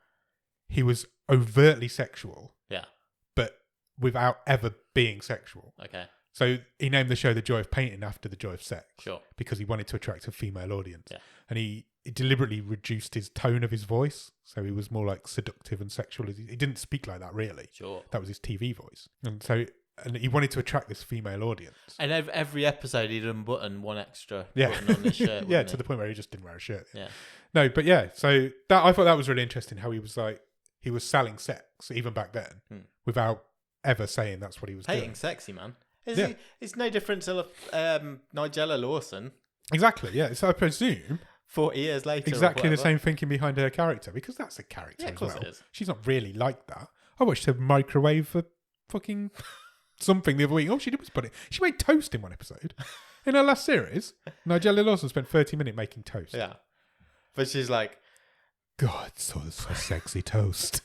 he was overtly sexual. Yeah. But without ever being sexual. Okay. So he named the show The Joy of Painting after the joy of sex. Sure. Because he wanted to attract a female audience. Yeah. And he deliberately reduced his tone of his voice. So he was more like seductive and sexual. He didn't speak like that, really. Sure. That was his TV voice. And he wanted to attract this female audience. And every episode he'd unbutton one extra button on his shirt. Yeah, to the point where he just didn't wear a shirt. Yeah. No, but yeah, so I thought that was really interesting how he was selling sex even back then without ever saying that's what he was doing. Hating sexy, man. It's no different to Nigella Lawson. Exactly, yeah. So I presume 40 years later. Exactly the same thinking behind her character, because that's a character as well. It is. She's not really like that. I watched her microwave for fucking something the other week. All she did was she made toast in one episode. In her last series, Nigella Lawson spent 30 minutes making toast. Yeah. But she's like, God, so sexy toast.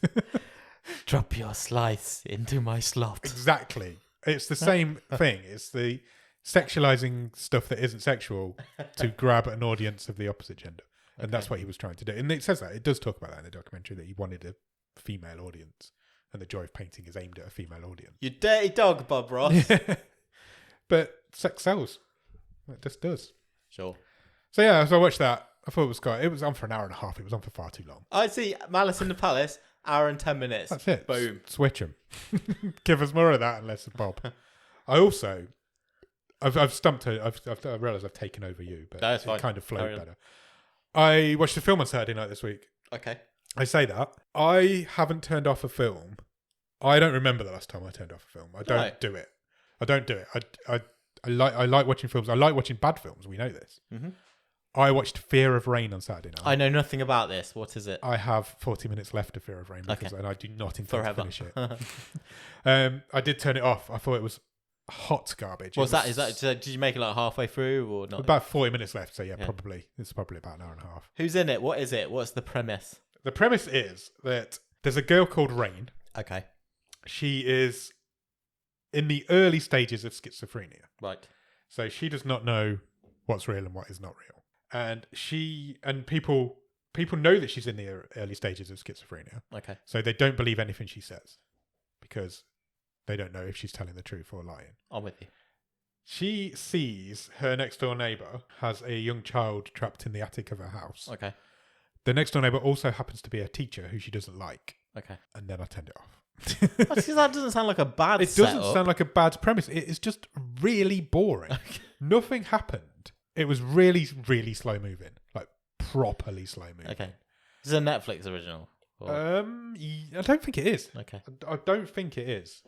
Drop your slice into my slot. Exactly. It's the same thing. It's the sexualizing stuff that isn't sexual to grab an audience of the opposite gender. And that's what he was trying to do. And it says that. It does talk about that in the documentary, that he wanted a female audience. And the joy of painting is aimed at a female audience. You dirty dog, Bob Ross. But sex sells. It just does. Sure. So yeah, so I watched that. I thought it was on for an hour and a half. It was on for far too long. I see Malice in the Palace, hour and 10 minutes. That's it. Boom. Switch them. Give us more of that and less of Bob. I also, I've stumped her. I realised I've taken over you, but that's fine. It kind of flowed better. I watched a film on Saturday night this week. Okay. I say that. I haven't turned off a film. I don't remember the last time I turned off a film. I don't do it. I don't do it. I like watching films. I like watching bad films. We know this. Mm-hmm. I watched Fear of Rain on Saturday night. I know nothing about this. What is it? I have 40 minutes left of Fear of Rain and I do not intend to finish it. I did turn it off. I thought it was hot garbage. What's that? Is that? Did you make it like halfway through or not? About 40 minutes left. So yeah, probably. It's probably about an hour and a half. Who's in it? What is it? What's the premise? The premise is that there's a girl called Rain. Okay. She is in the early stages of schizophrenia. Right. So she does not know what's real and what is not real. And people know that she's in the early stages of schizophrenia. Okay. So they don't believe anything she says because they don't know if she's telling the truth or lying. I'm with you. She sees her next door neighbour has a young child trapped in the attic of her house. Okay. The next door neighbour also happens to be a teacher who she doesn't like. Okay. And then I turned it off. Because that doesn't sound like a bad It doesn't sound like a bad premise. It is just really boring. Okay. Nothing happened. It was really, really slow moving. Like, properly slow moving. Okay. Is it a Netflix original? Or... I don't think it is. Okay. I don't think it is.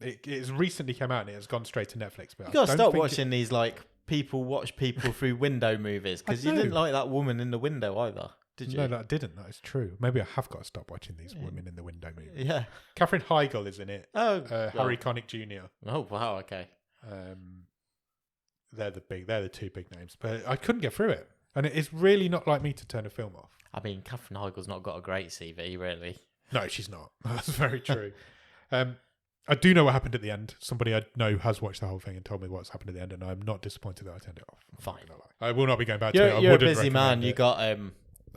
It has recently come out and it has gone straight to Netflix. But you got to stop watching these, like, people watch people through window movies. Because you didn't like that woman in the window either, did you? No, that didn't. That is true. Maybe I have got to stop watching these women in the window movies. Yeah. Katherine Heigl is in it. Oh. Harry Connick Jr. Oh, wow. Okay. They're the two big names, but I couldn't get through it, and it is really not like me to turn a film off. I mean, Katherine Heigl's not got a great CV, really. No, she's not. That's very true. I do know what happened at the end. Somebody I know has watched the whole thing and told me what's happened at the end, and I'm not disappointed that I turned it off. Fine. I will not be going back to it. You're a busy man. You got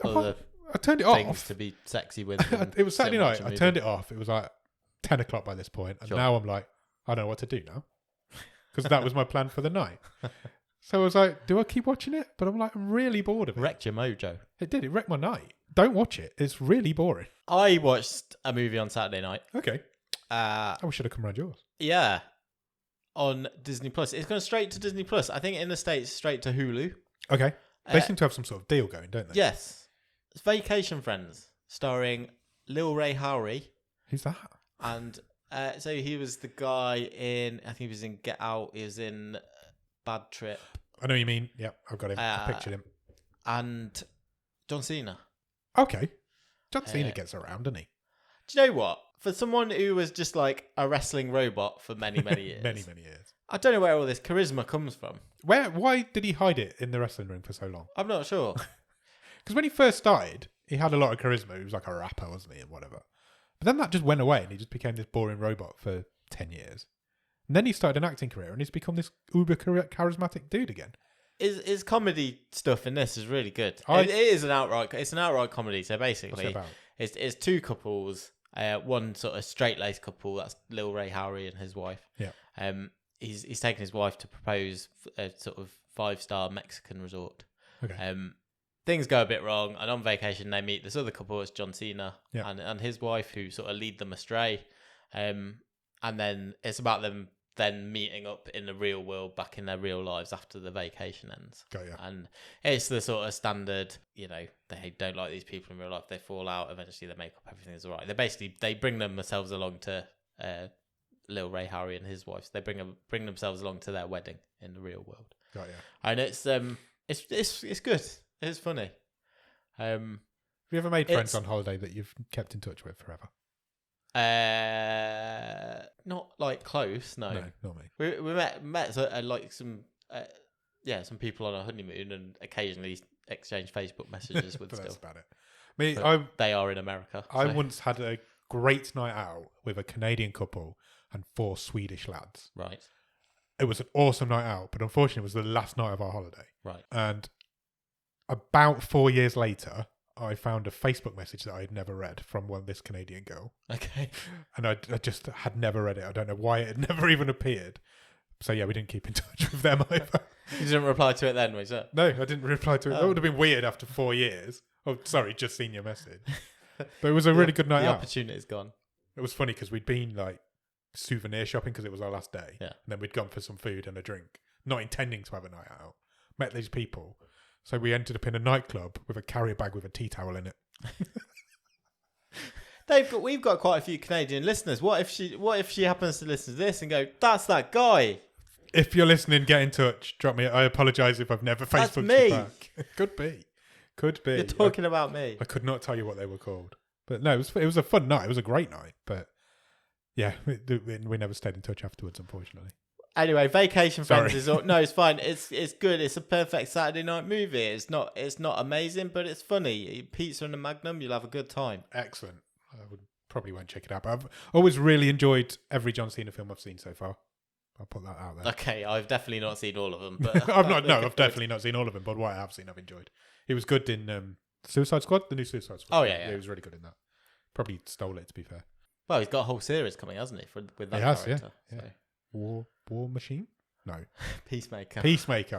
other I turned it things off to be sexy with. It was Saturday night. I turned it off. It was like 10 o'clock by this point, and now I'm like, I don't know what to do now. Because that was my plan for the night. So I was like, do I keep watching it? But I'm like, I'm really bored of it. Wrecked your mojo. It did. It wrecked my night. Don't watch it. It's really boring. I watched a movie on Saturday night. Okay. We should have come around yours. Yeah. On Disney Plus. It's gone straight to Disney Plus. I think in the States, straight to Hulu. Okay. They seem to have some sort of deal going, don't they? Yes. It's Vacation Friends, starring Lil Ray Howery. Who's that? And so he was the guy in, I think he was in Get Out. He was in Bad Trip. I know what you mean. Yep, I've got him. I pictured him. And John Cena. Okay. John Cena gets around, doesn't he? Do you know what? For someone who was just like a wrestling robot for many, many years. many years. I don't know where all this charisma comes from. Why did he hide it in the wrestling ring for so long? I'm not sure. Because when he first started, he had a lot of charisma. He was like a rapper, wasn't he, and whatever. But then that just went away and he just became this boring robot for 10 years. And then he started an acting career and he's become this uber charismatic dude again. His comedy stuff in this is really good. It is an outright comedy. So basically, it's two couples, one sort of straight-laced couple, that's Lil Ray Howery and his wife. Yeah. He's taken his wife to propose a sort of 5-star Mexican resort. Okay. Things go a bit wrong, and on vacation they meet this other couple, it's John Cena and his wife, who sort of lead them astray. And then it's about them then meeting up in the real world, back in their real lives after the vacation ends. Got ya. And it's the sort of standard, they don't like these people in real life, they fall out, eventually they make up, everything is all right. They bring themselves along to Lil Ray Howery and his wife. So they bring themselves along to their wedding in the real world. Got ya. And it's good. It's funny. Have you ever made friends on holiday that you've kept in touch with forever? Not like close. No, not me. We met like some people on a honeymoon and occasionally exchange Facebook messages with. But still. that's about it. They are in America. I once had a great night out with a Canadian couple and 4 Swedish lads. Right. It was an awesome night out, but unfortunately it was the last night of our holiday. Right. And about 4 years later, I found a Facebook message that I had never read from this Canadian girl. Okay. And I just had never read it. I don't know why it had never even appeared. So yeah, we didn't keep in touch with them either. You didn't reply to it then, was it? No, I didn't reply to it. That would have been weird after 4 years. Oh, sorry, just seen your message. But it was a really good night the out. The opportunity's gone. It was funny because we'd been like souvenir shopping because it was our last day. Yeah. And then we'd gone for some food and a drink, not intending to have a night out. Met these people. So we ended up in a nightclub with a carrier bag with a tea towel in it. We've got quite a few Canadian listeners. What if she happens to listen to this and go, that's that guy? If you're listening, get in touch. Drop me. I apologise if I've never That's Facebooked me. you back. Could be. You're talking about me. I could not tell you what they were called. But no, it was a fun night. It was a great night. But yeah, we never stayed in touch afterwards, unfortunately. Anyway, Vacation Friends Sorry. no, it's fine. It's good. It's a perfect Saturday night movie. It's not amazing, but it's funny. Pizza and a Magnum, you'll have a good time. Excellent. I probably won't check it out, but I've always really enjoyed every John Cena film I've seen so far. I'll put that out there. Okay, I've definitely not seen all of them, but I've definitely not seen all of them, but what I have seen, I've enjoyed. He was good in Suicide Squad, the new Suicide Squad. Oh yeah, he was really good in that. Probably stole it, to be fair. Well, he's got a whole series coming, hasn't he? With that he has, character. Yeah. So. War Machine? No. Peacemaker,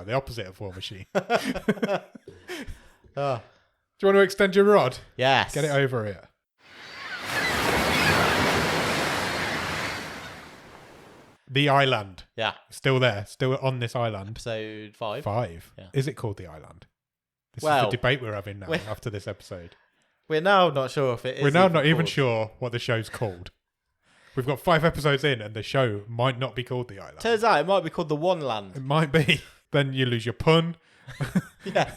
the opposite of War Machine. Oh. Do you want to extend your rod? Yes. Get it over here. The Island. Yeah. Still there. Still on this island. Episode 5. 5. Yeah. Is it called The Island? This is Well, the debate we're having now after this episode. We're now not sure if it is. We're now not even called. sure what the show's called. We've got 5 episodes in and the show might not be called The Island. Turns out it might be called The One It Land. might be. Then you lose your pun. Yeah.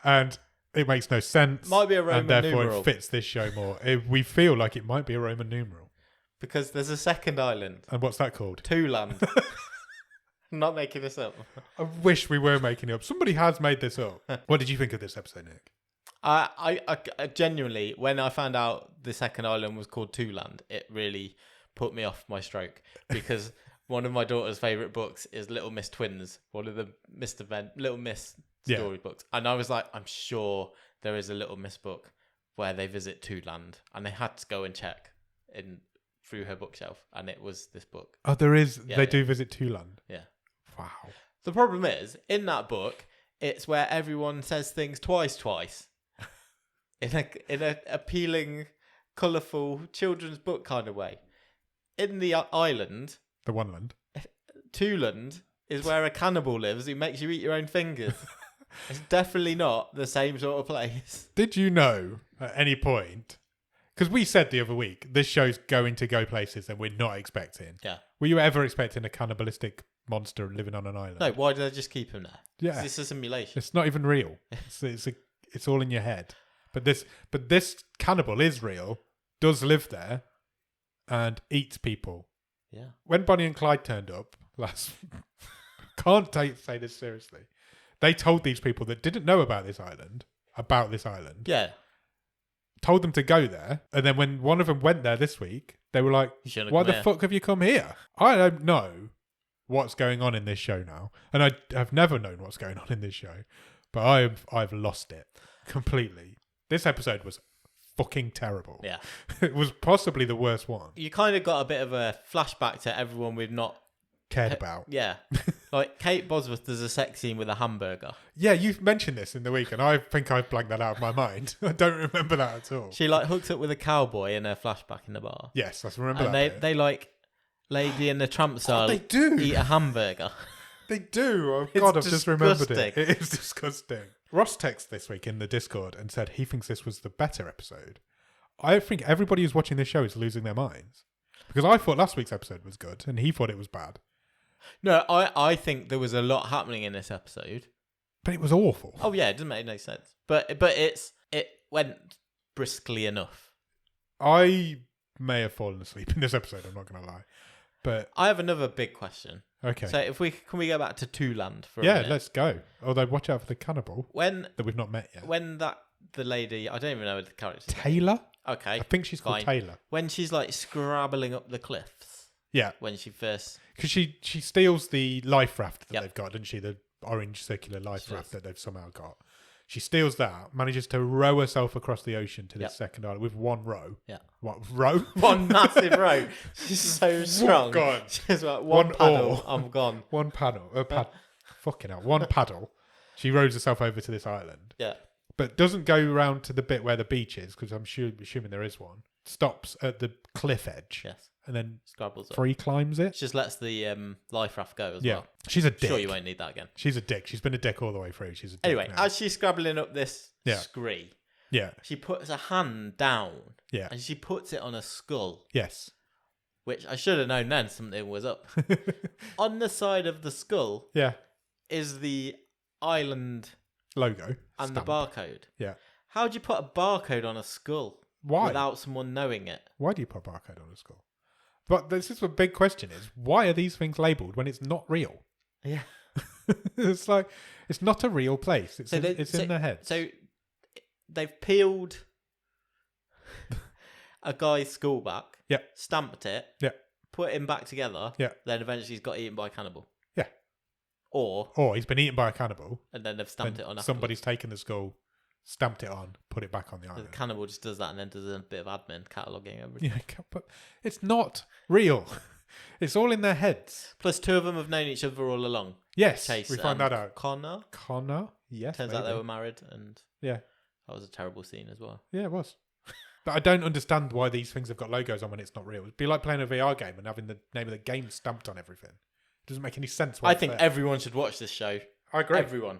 And it makes no sense. Might be a Roman and therefore numeral. it fits this show more. We feel like it might be a Roman numeral. Because there's a second island. And what's that called? Two Land. I'm not making this up. I wish we were making it up. Somebody has made this up. What did you think of this episode, Nick? I genuinely, when I found out the second island was called Two Land, it really put me off my stroke because one of my daughter's favourite books is Little Miss Twins, one of the Little Miss story books. And I was like, I'm sure there is a Little Miss book where they visit Two Land, and they had to go and check through her bookshelf, and it was this book. Oh, there is. Yeah, they do visit Two Land. Yeah. Wow. The problem is, in that book, it's where everyone says things twice. In a appealing, colourful children's book kind of way. In the island, The One Land. Tooland is where a cannibal lives who makes you eat your own fingers. It's definitely not the same sort of place. Did you know at any point? Because we said the other week, this show's going to go places that we're not expecting. Yeah. Were you ever expecting a cannibalistic monster living on an island? No, why did they just keep him there? Yeah. It's a simulation. It's not even real. It's all in your head. But this cannibal is real, does live there, and eats people. Yeah. When Bonnie and Clyde turned up can't say this seriously. They told these people that didn't know about this island. Yeah. Told them to go there, and then when one of them went there this week, they were like, "Why the fuck have you come here?" I don't know what's going on in this show now, and I've never known what's going on in this show, but I've lost it completely. This episode was fucking terrible. Yeah. It was possibly the worst one. You kind of got a bit of a flashback to everyone we've not Cared about. Yeah. Like Kate Bosworth does a sex scene with a hamburger. Yeah, you've mentioned this in the week, and I think I've blanked that out of my mind. I don't remember that at all. She like hooks up with a cowboy in her flashback in the bar. Yes, I remember and that. they like Lady in the Tramp style they do eat a hamburger. They do. Oh, It's God, I've just remembered disgusting. it. It is disgusting. Ross texted this week in the Discord and said he thinks this was the better episode. I think everybody who's watching this show is losing their minds. Because I thought last week's episode was good, and he thought it was bad. No, I think there was a lot happening in this episode. But it was awful. Oh yeah, it doesn't make no sense. But it went briskly enough. I may have fallen asleep in this episode, I'm not going to lie. But I have another big question. okay. So can we go back to Two Land for a Yeah, minute? let's go. Although watch out for the cannibal When that we've not met yet. the lady, I don't even know the character's name. Taylor? Okay. I think she's called fine. Taylor. When she's like scrabbling up the cliffs. Yeah. When she first. Because she steals the life raft that Yep. they've got, doesn't she? The orange circular life She raft does. that they've somehow got. She steals that, manages to row herself across the ocean to this Yep. second island with one row. Yeah. What, row? One massive row. She's so strong. God. She's like, one paddle, I'm gone. One paddle. Fucking hell. One paddle. She rows herself over to this island. Yeah. But doesn't go around to the bit where the beach is, because I'm assuming there is one. Stops at the cliff edge. Yes. And then Scrabbles up. free climbs it. She just lets the life raft go as Yeah. well. She's a dick. Sure, you won't need that again. She's a dick. She's been a dick all the way through. She's a dick. Anyway, now. as she's scrabbling up this Yeah. scree, Yeah. she puts a hand down Yeah. and she puts it on a skull, Yes. which I should have known then something was up. On the side of the skull Yeah. is the island Logo. and Stamp. the barcode. Yeah. How do you put a barcode on a skull Why? without someone knowing it? Why do you put a barcode on a skull? But this is a big question: is why are these things labelled when it's not real? Yeah. It's like it's not a real place. It's So it's in their heads. So they've peeled a guy's skull back, Yeah. stamped it, Yeah. put him back together, Yeah. then eventually he's got eaten by a cannibal. Yeah. Or He's been eaten by a cannibal. and then they've stamped and it on. Somebody's taken the skull, stamped it on, put it back on the The island. cannibal just does that and then does a bit of admin, cataloguing everything. Yeah, but it's not real. It's all in their heads. Plus, two of them have known each other all along. Yes, Chase, we find that out. Connor. Yes. Turns out they maybe. were married, and Yeah. that was a terrible scene as well. Yeah, it was. But I don't understand why these things have got logos on when it's not real. It'd be like playing a VR game and having the name of the game stamped on everything. It doesn't make any sense. I think everyone should watch this show. I agree. Everyone.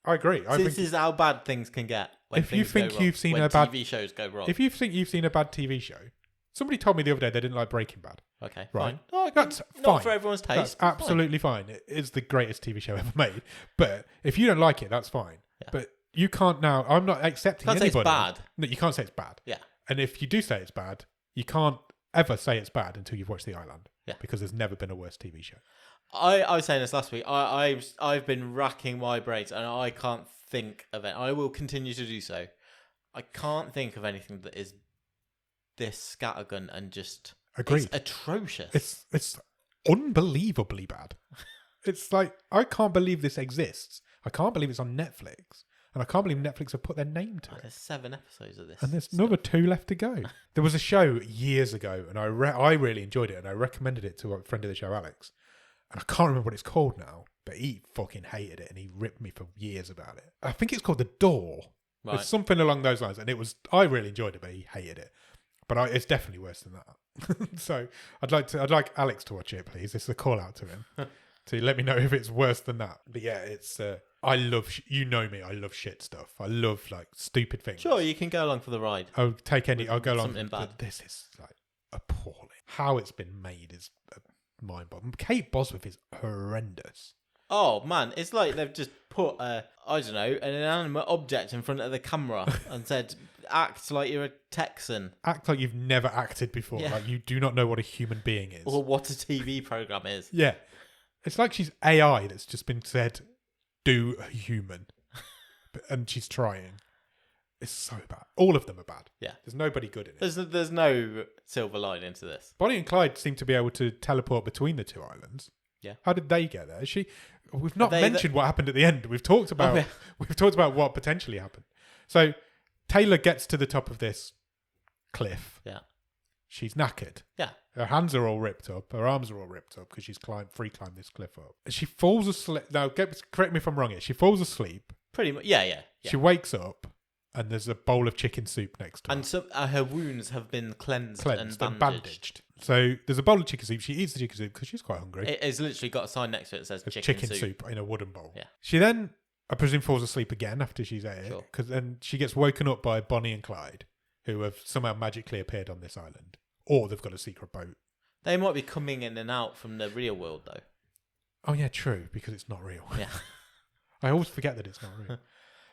I agree. This is how bad things can get. When If you things go think wrong, you've seen when a bad- TV shows go wrong. If you think you've seen a bad TV show, somebody told me the other day they didn't like Breaking Bad. Okay, Right. fine. Oh, That's not fine. for everyone's taste. That's it's fine. absolutely fine. It is the greatest TV show ever made. But if you don't like it, that's fine. Yeah. But you can't now. I'm not accepting Can't say it's anybody. bad. No, you can't say it's bad. Yeah. And if you do say it's bad, you can't ever say it's bad until you've watched The Island. Yeah. Because there's never been a worse TV show. I was saying this last week. I've been racking my brains and I can't think of it. I will continue to do so. I can't think of anything that is this scattergun and just Agreed. It's atrocious. It's unbelievably bad. It's like, I can't believe this exists. I can't believe it's on Netflix. And I can't believe Netflix have put their name to it. There's 7 episodes of this. And there's another 2 left to go. There was a show years ago, and I really enjoyed it, and I recommended it to a friend of the show, Alex. And I can't remember what it's called now, but he fucking hated it, and he ripped me for years about it. I think it's called The Door. Right. It's something along those lines, and I really enjoyed it, but he hated it. But it's definitely worse than that. So I'd like Alex to watch it, please. This is a call out to him to let me know if it's worse than that. But yeah, it's. I love. You know me. I love shit stuff. I love like stupid things. Sure, you can go along for the ride. I'll take any. I'll go along. Something bad. But this is like appalling. How it's been made is mind-boggling. Kate Bosworth is horrendous. Oh man, it's like they've just put an inanimate object in front of the camera and said, "Act like you're a Texan," Act like you've never acted before. Yeah. Like you do not know what a human being is. or what a TV program is. Yeah, it's like she's AI that's just been said, "Do a human," and she's trying. It's so bad. All of them are bad. Yeah. There's nobody good in it. There's no silver lining to this. Bonnie and Clyde seem to be able to teleport between the 2 islands. Yeah. How did they get there? We've not Are they mentioned what happened at the end. We've talked about yeah. we've talked about what potentially happened. So Taylor gets to the top of this cliff. Yeah. She's knackered. Yeah. Her hands are all ripped up. Her arms are all ripped up because she's free climbed this cliff up. She falls asleep. Now, correct me if I'm wrong here. She falls asleep. Pretty much. Yeah. She wakes up and there's a bowl of chicken soup next to her. And some her wounds have been cleansed and bandaged. So there's a bowl of chicken soup. She eats the chicken soup because she's quite hungry. It's literally got a sign next to it that says It's chicken soup. in a wooden bowl. Yeah. She then, I presume, falls asleep again after she's ate it. Sure. Because then she gets woken up by Bonnie and Clyde, who have somehow magically appeared on this island. Or they've got a secret boat. They might be coming in and out from the real world though. Oh yeah, true, because it's not real. Yeah. I always forget that it's not real.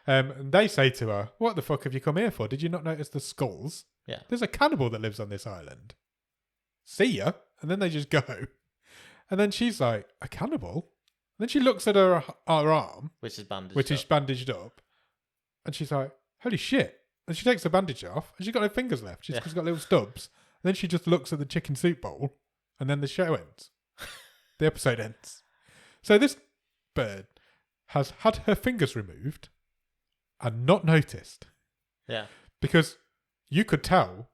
And they say to her, "What the fuck have you come here for? Did you not notice the skulls? Yeah. There's a cannibal that lives on this island. See ya." And then they just go. And then she's like, "A cannibal?" And then she looks at her arm, Which is bandaged. which is bandaged up. And she's like, "Holy shit, And she takes the bandage off, and she's got no fingers left. She's got little stubs. And then she just looks at the chicken soup bowl, and then the show ends. The episode ends. So this bird has had her fingers removed and not noticed. Yeah. Because you could tell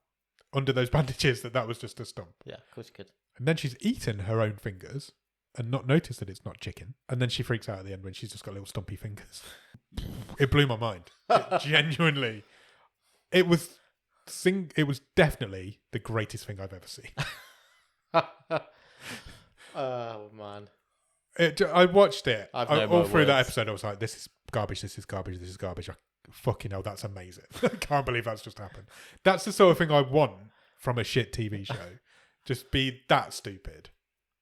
under those bandages that was just a stump. Yeah, of course you could. And then she's eaten her own fingers and not noticed that it's not chicken. And then she freaks out at the end when she's just got little stumpy fingers. It blew my mind. It genuinely. It was definitely the greatest thing I've ever seen. Oh, man. I watched it. All through that episode, I was like, this is garbage, this is garbage, this is garbage. I fucking hell, that's amazing. I can't believe that's just happened. That's the sort of thing I want from a shit TV show. Just be that stupid,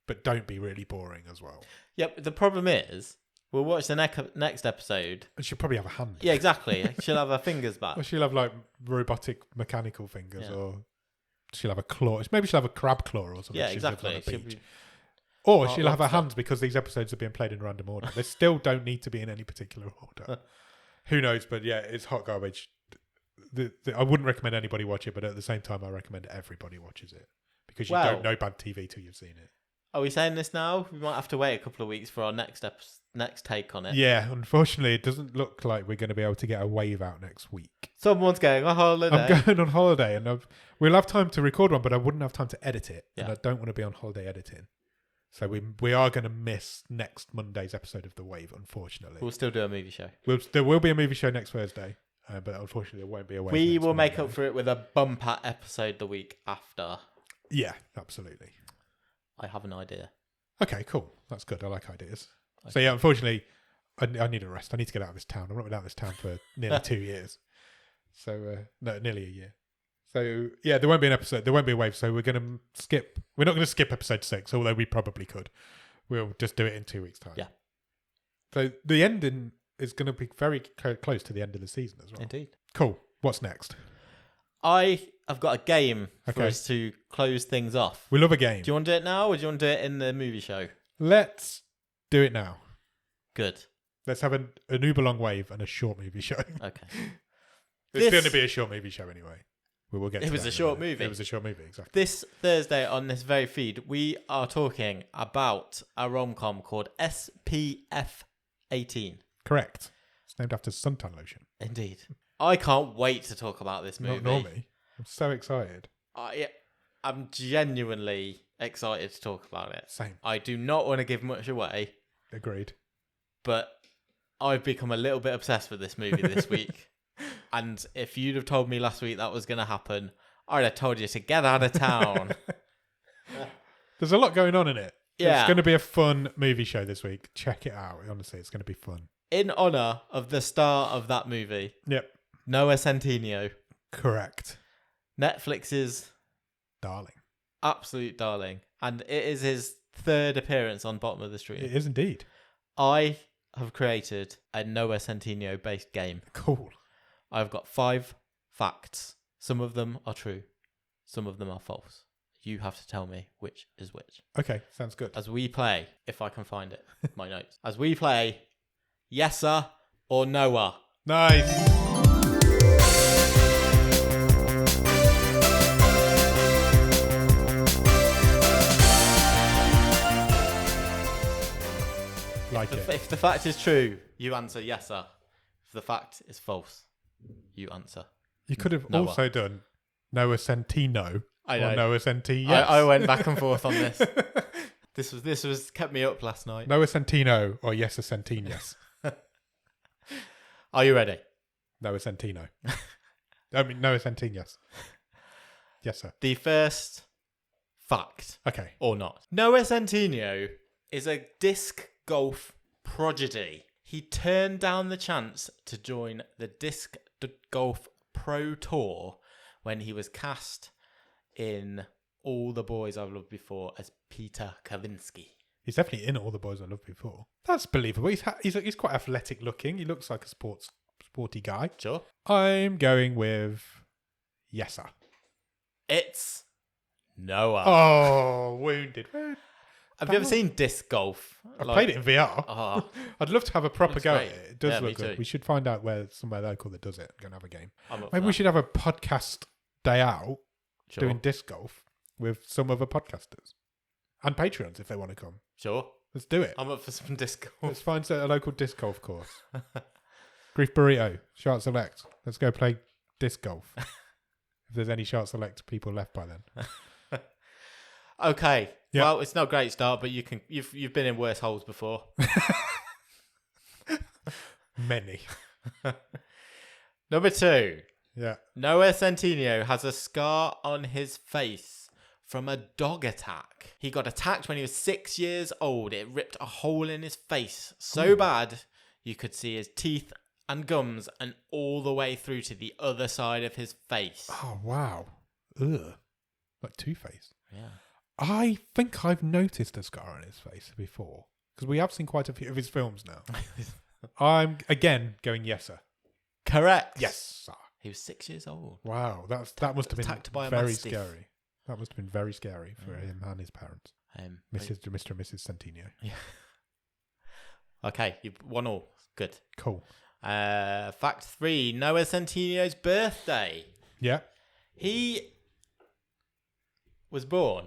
but don't be really boring as well. Yep, the problem is, we'll watch the next episode. And she'll probably have a hand. Yeah, exactly. She'll have her fingers back. Or she'll have like robotic mechanical fingers, or she'll have a claw. Maybe she'll have a crab claw or something. Yeah, exactly. Or she'll have her hands because these episodes are being played in random order. They still don't need to be in any particular order. Who knows? But yeah, it's hot garbage. I wouldn't recommend anybody watch it, but at the same time, I recommend everybody watches it because you don't know bad TV till you've seen it. Are we saying this now? We might have to wait a couple of weeks for our next take on it. Yeah, unfortunately, it doesn't look like we're going to be able to get a wave out next week. Someone's going on holiday. I'm going on holiday, and we'll have time to record one, but I wouldn't have time to edit it, and I don't want to be on holiday editing. So we are going to miss next Monday's episode of The Wave, unfortunately. We'll still do a movie show. There will be a movie show next Thursday, but unfortunately there won't be a Wave. We will make up for it with a bumper episode the week after. Yeah, absolutely. I have an idea. Okay, cool. That's good. I like ideas. Okay. So yeah, unfortunately, I need a rest. I need to get out of this town. I've not been out of this town for nearly 2 years. So, no, nearly a year. So yeah, there won't be an episode. There won't be a wave. So we're going to skip. We're not going to skip episode 6, although we probably could. We'll just do it in 2 weeks' time. Yeah. So the ending is going to be very close to the end of the season as well. Indeed. Cool. What's next? I have got a game for us to close things off. We love a game. Do you want to do it now, or do you want to do it in the movie show? Let's do it now. Good. Let's have an uber long wave and a short movie show. Okay. It's going to be a short movie show anyway. We'll get to it was a short movie. It was a short movie, exactly. This Thursday on this very feed, we are talking about a rom-com called SPF 18. Correct. It's named after suntan lotion. Indeed. I can't wait to talk about this movie. Not normally. I'm so excited. I'm genuinely excited to talk about it. Same. I do not want to give much away. Agreed. But I've become a little bit obsessed with this movie this week. And if you'd have told me last week that was going to happen, I'd have told you to get out of town. There's a lot going on in it. Yeah. It's going to be a fun movie show this week. Check it out. Honestly, it's going to be fun. In honour of the star of that movie. Yep. Noah Centineo. Correct. Netflix's darling. Absolute darling. And it is his third appearance on Bottom of the Stream. It is indeed. I have created a Noah Centineo based game. Cool. I've got 5 facts. Some of them are true. Some of them are false. You have to tell me which is which. Okay, sounds good. As we play, if I can find it, my notes. As we play, yes sir or Noah. Nice. If the fact is true, you answer yes sir. If the fact is false, you answer. You could have Noah. also done Noah Centino I know. or Noah Centi. Yes. I went back and forth on this. This was kept me up last night. Noah Centino or Yes a Centine. Yes. Are you ready? Noah Centino. I mean Noah Centine. Yes. Yes, sir. The first fact. Okay. Or not. Noah Centineo is a disc golf prodigy. He turned down the chance to join the Disc Golf Pro Tour when he was cast in All the Boys I've Loved Before as Peter Kavinsky. He's definitely in All the Boys I Loved Before. That's believable. He's quite athletic looking. He looks like a sporty guy. Sure. I'm going with yes, sir. It's Noah. Oh, wounded. Have you ever seen disc golf? I've played it in VR. Oh, I'd love to have a proper looks go great. at it. It does Yeah, me look good. too. We should find out where somewhere local that does it and go and have a game. I'm up for Maybe we that. should have a podcast day out Sure. doing disc golf with some other podcasters. And Patreons if they want to come. Sure. Let's do it. I'm up for some disc golf. Let's find a local disc golf course. Grief Burrito, Shark Select. Let's go play disc golf. If there's any Shark Select people left by then. Okay. Yep. Well, it's not a great start, but you've been in worse holes before. Many. Number 2. Yeah. Noah Centineo has a scar on his face from a dog attack. He got attacked when he was 6 years old. It ripped a hole in his face so bad you could see his teeth and gums and all the way through to the other side of his face. Oh, wow. Ugh. Like Two-Face. Yeah. I think I've noticed a scar on his face before. Because we have seen quite a few of his films now. I'm, again, going yes, sir. Correct. Yes, sir. He was 6 years old. Wow, that must have Attacked by been a very mastiff. scary. That must have been very scary for him and his parents. Mr. and Mrs. Centineo. Yeah. Okay, you've 1-1. Good. Cool. Fact 3. Noah Centineo's birthday. Yeah. He was born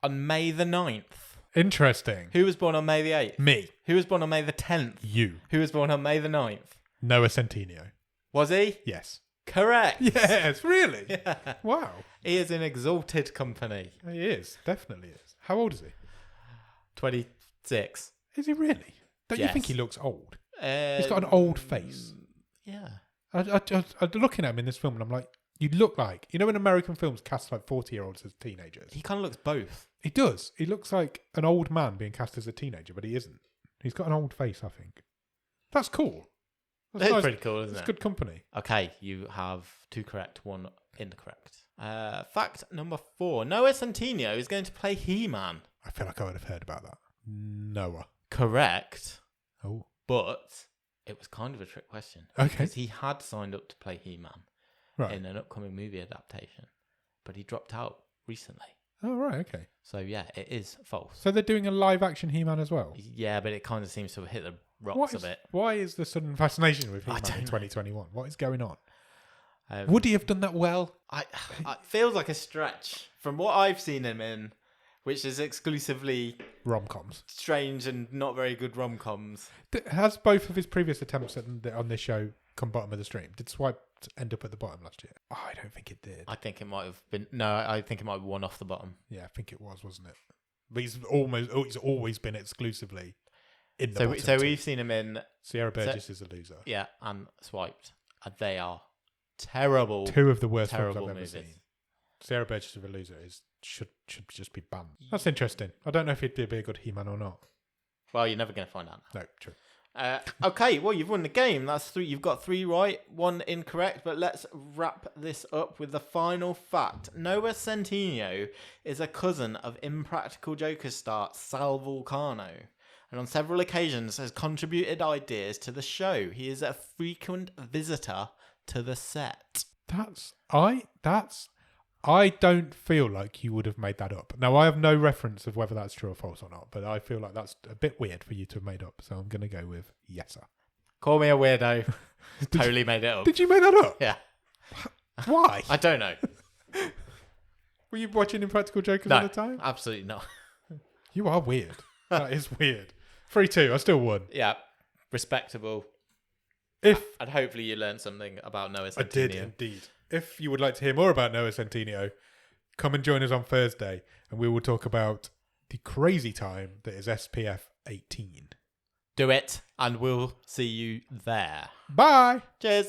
on May the 9th. Interesting. Who was born on May the 8th? Me. Who was born on May the 10th? You. Who was born on May the 9th? Noah Centineo. Was he? Yes. Correct. Yes, really? Yeah. Wow. He is in exalted company. He is. Definitely is. How old is he? 26. Is he really? Don't you Yes. think he looks old? He's got an old face. Yeah. I'm looking at him in this film and I'm like, you look like, you know, in American films cast like 40-year-olds as teenagers. He kind of looks both. He does. He looks like an old man being cast as a teenager, but he isn't. He's got an old face, I think. That's cool. That's nice. pretty cool, isn't It's it? good company. Okay, you have 2 correct, 1 incorrect. Fact number 4. Noah Centineo is going to play He-Man. I feel like I would have heard about that. Noah. Correct, Oh. but it was kind of a trick question. Okay. Because he had signed up to play He-Man Right. in an upcoming movie adaptation, but he dropped out recently. Oh, right. Okay. So yeah, it is false. So they're doing a live-action He-Man as well? Yeah, but it kind of seems to have hit the rocks a bit. Why is the sudden fascination with I He-Man don't in know. 2021? What is going on? Um, Would he have done that well? it feels like a stretch from what I've seen him in, which is exclusively Rom-coms. strange and not very good rom-coms. Has both of his previous attempts on this show come bottom of the stream? Did Swipe end up at the bottom last year? Oh, I don't think it did. I think it might have been. No, I think it might have won off the bottom. Yeah, I think it was, wasn't it? But he's always been exclusively in the So, bottom so two. we've seen him in, Sierra Burgess is a loser. yeah, and Swiped. And they are terrible. Two of the worst films terrible I've ever movies. seen. Sierra Burgess is a loser should just be banned. That's interesting. I don't know if he'd be a good He-Man or not. Well, you're never going to find out. No, true. Okay, well, you've won the game. That's 3. You've got 3 right, 1 incorrect. But let's wrap this up with the final fact. Noah Centineo is a cousin of Impractical Jokers star Sal Vulcano, and on several occasions has contributed ideas to the show. He is a frequent visitor to the set. I don't feel like you would have made that up. Now, I have no reference of whether that's true or false or not, but I feel like that's a bit weird for you to have made up. So I'm going to go with yes, sir. Call me a weirdo. Totally made it up. Did you make that up? Yeah. Why? I don't know. Were you watching Impractical Jokers No, all the time? absolutely not. You are weird. That is weird. 3-2. I still won. Yeah, respectable. And hopefully you learned something about Noah Centineo. I did indeed. If you would like to hear more about Noah Centineo, come and join us on Thursday, and we will talk about the crazy time that is SPF 18. Do it, and we'll see you there. Bye. Cheers.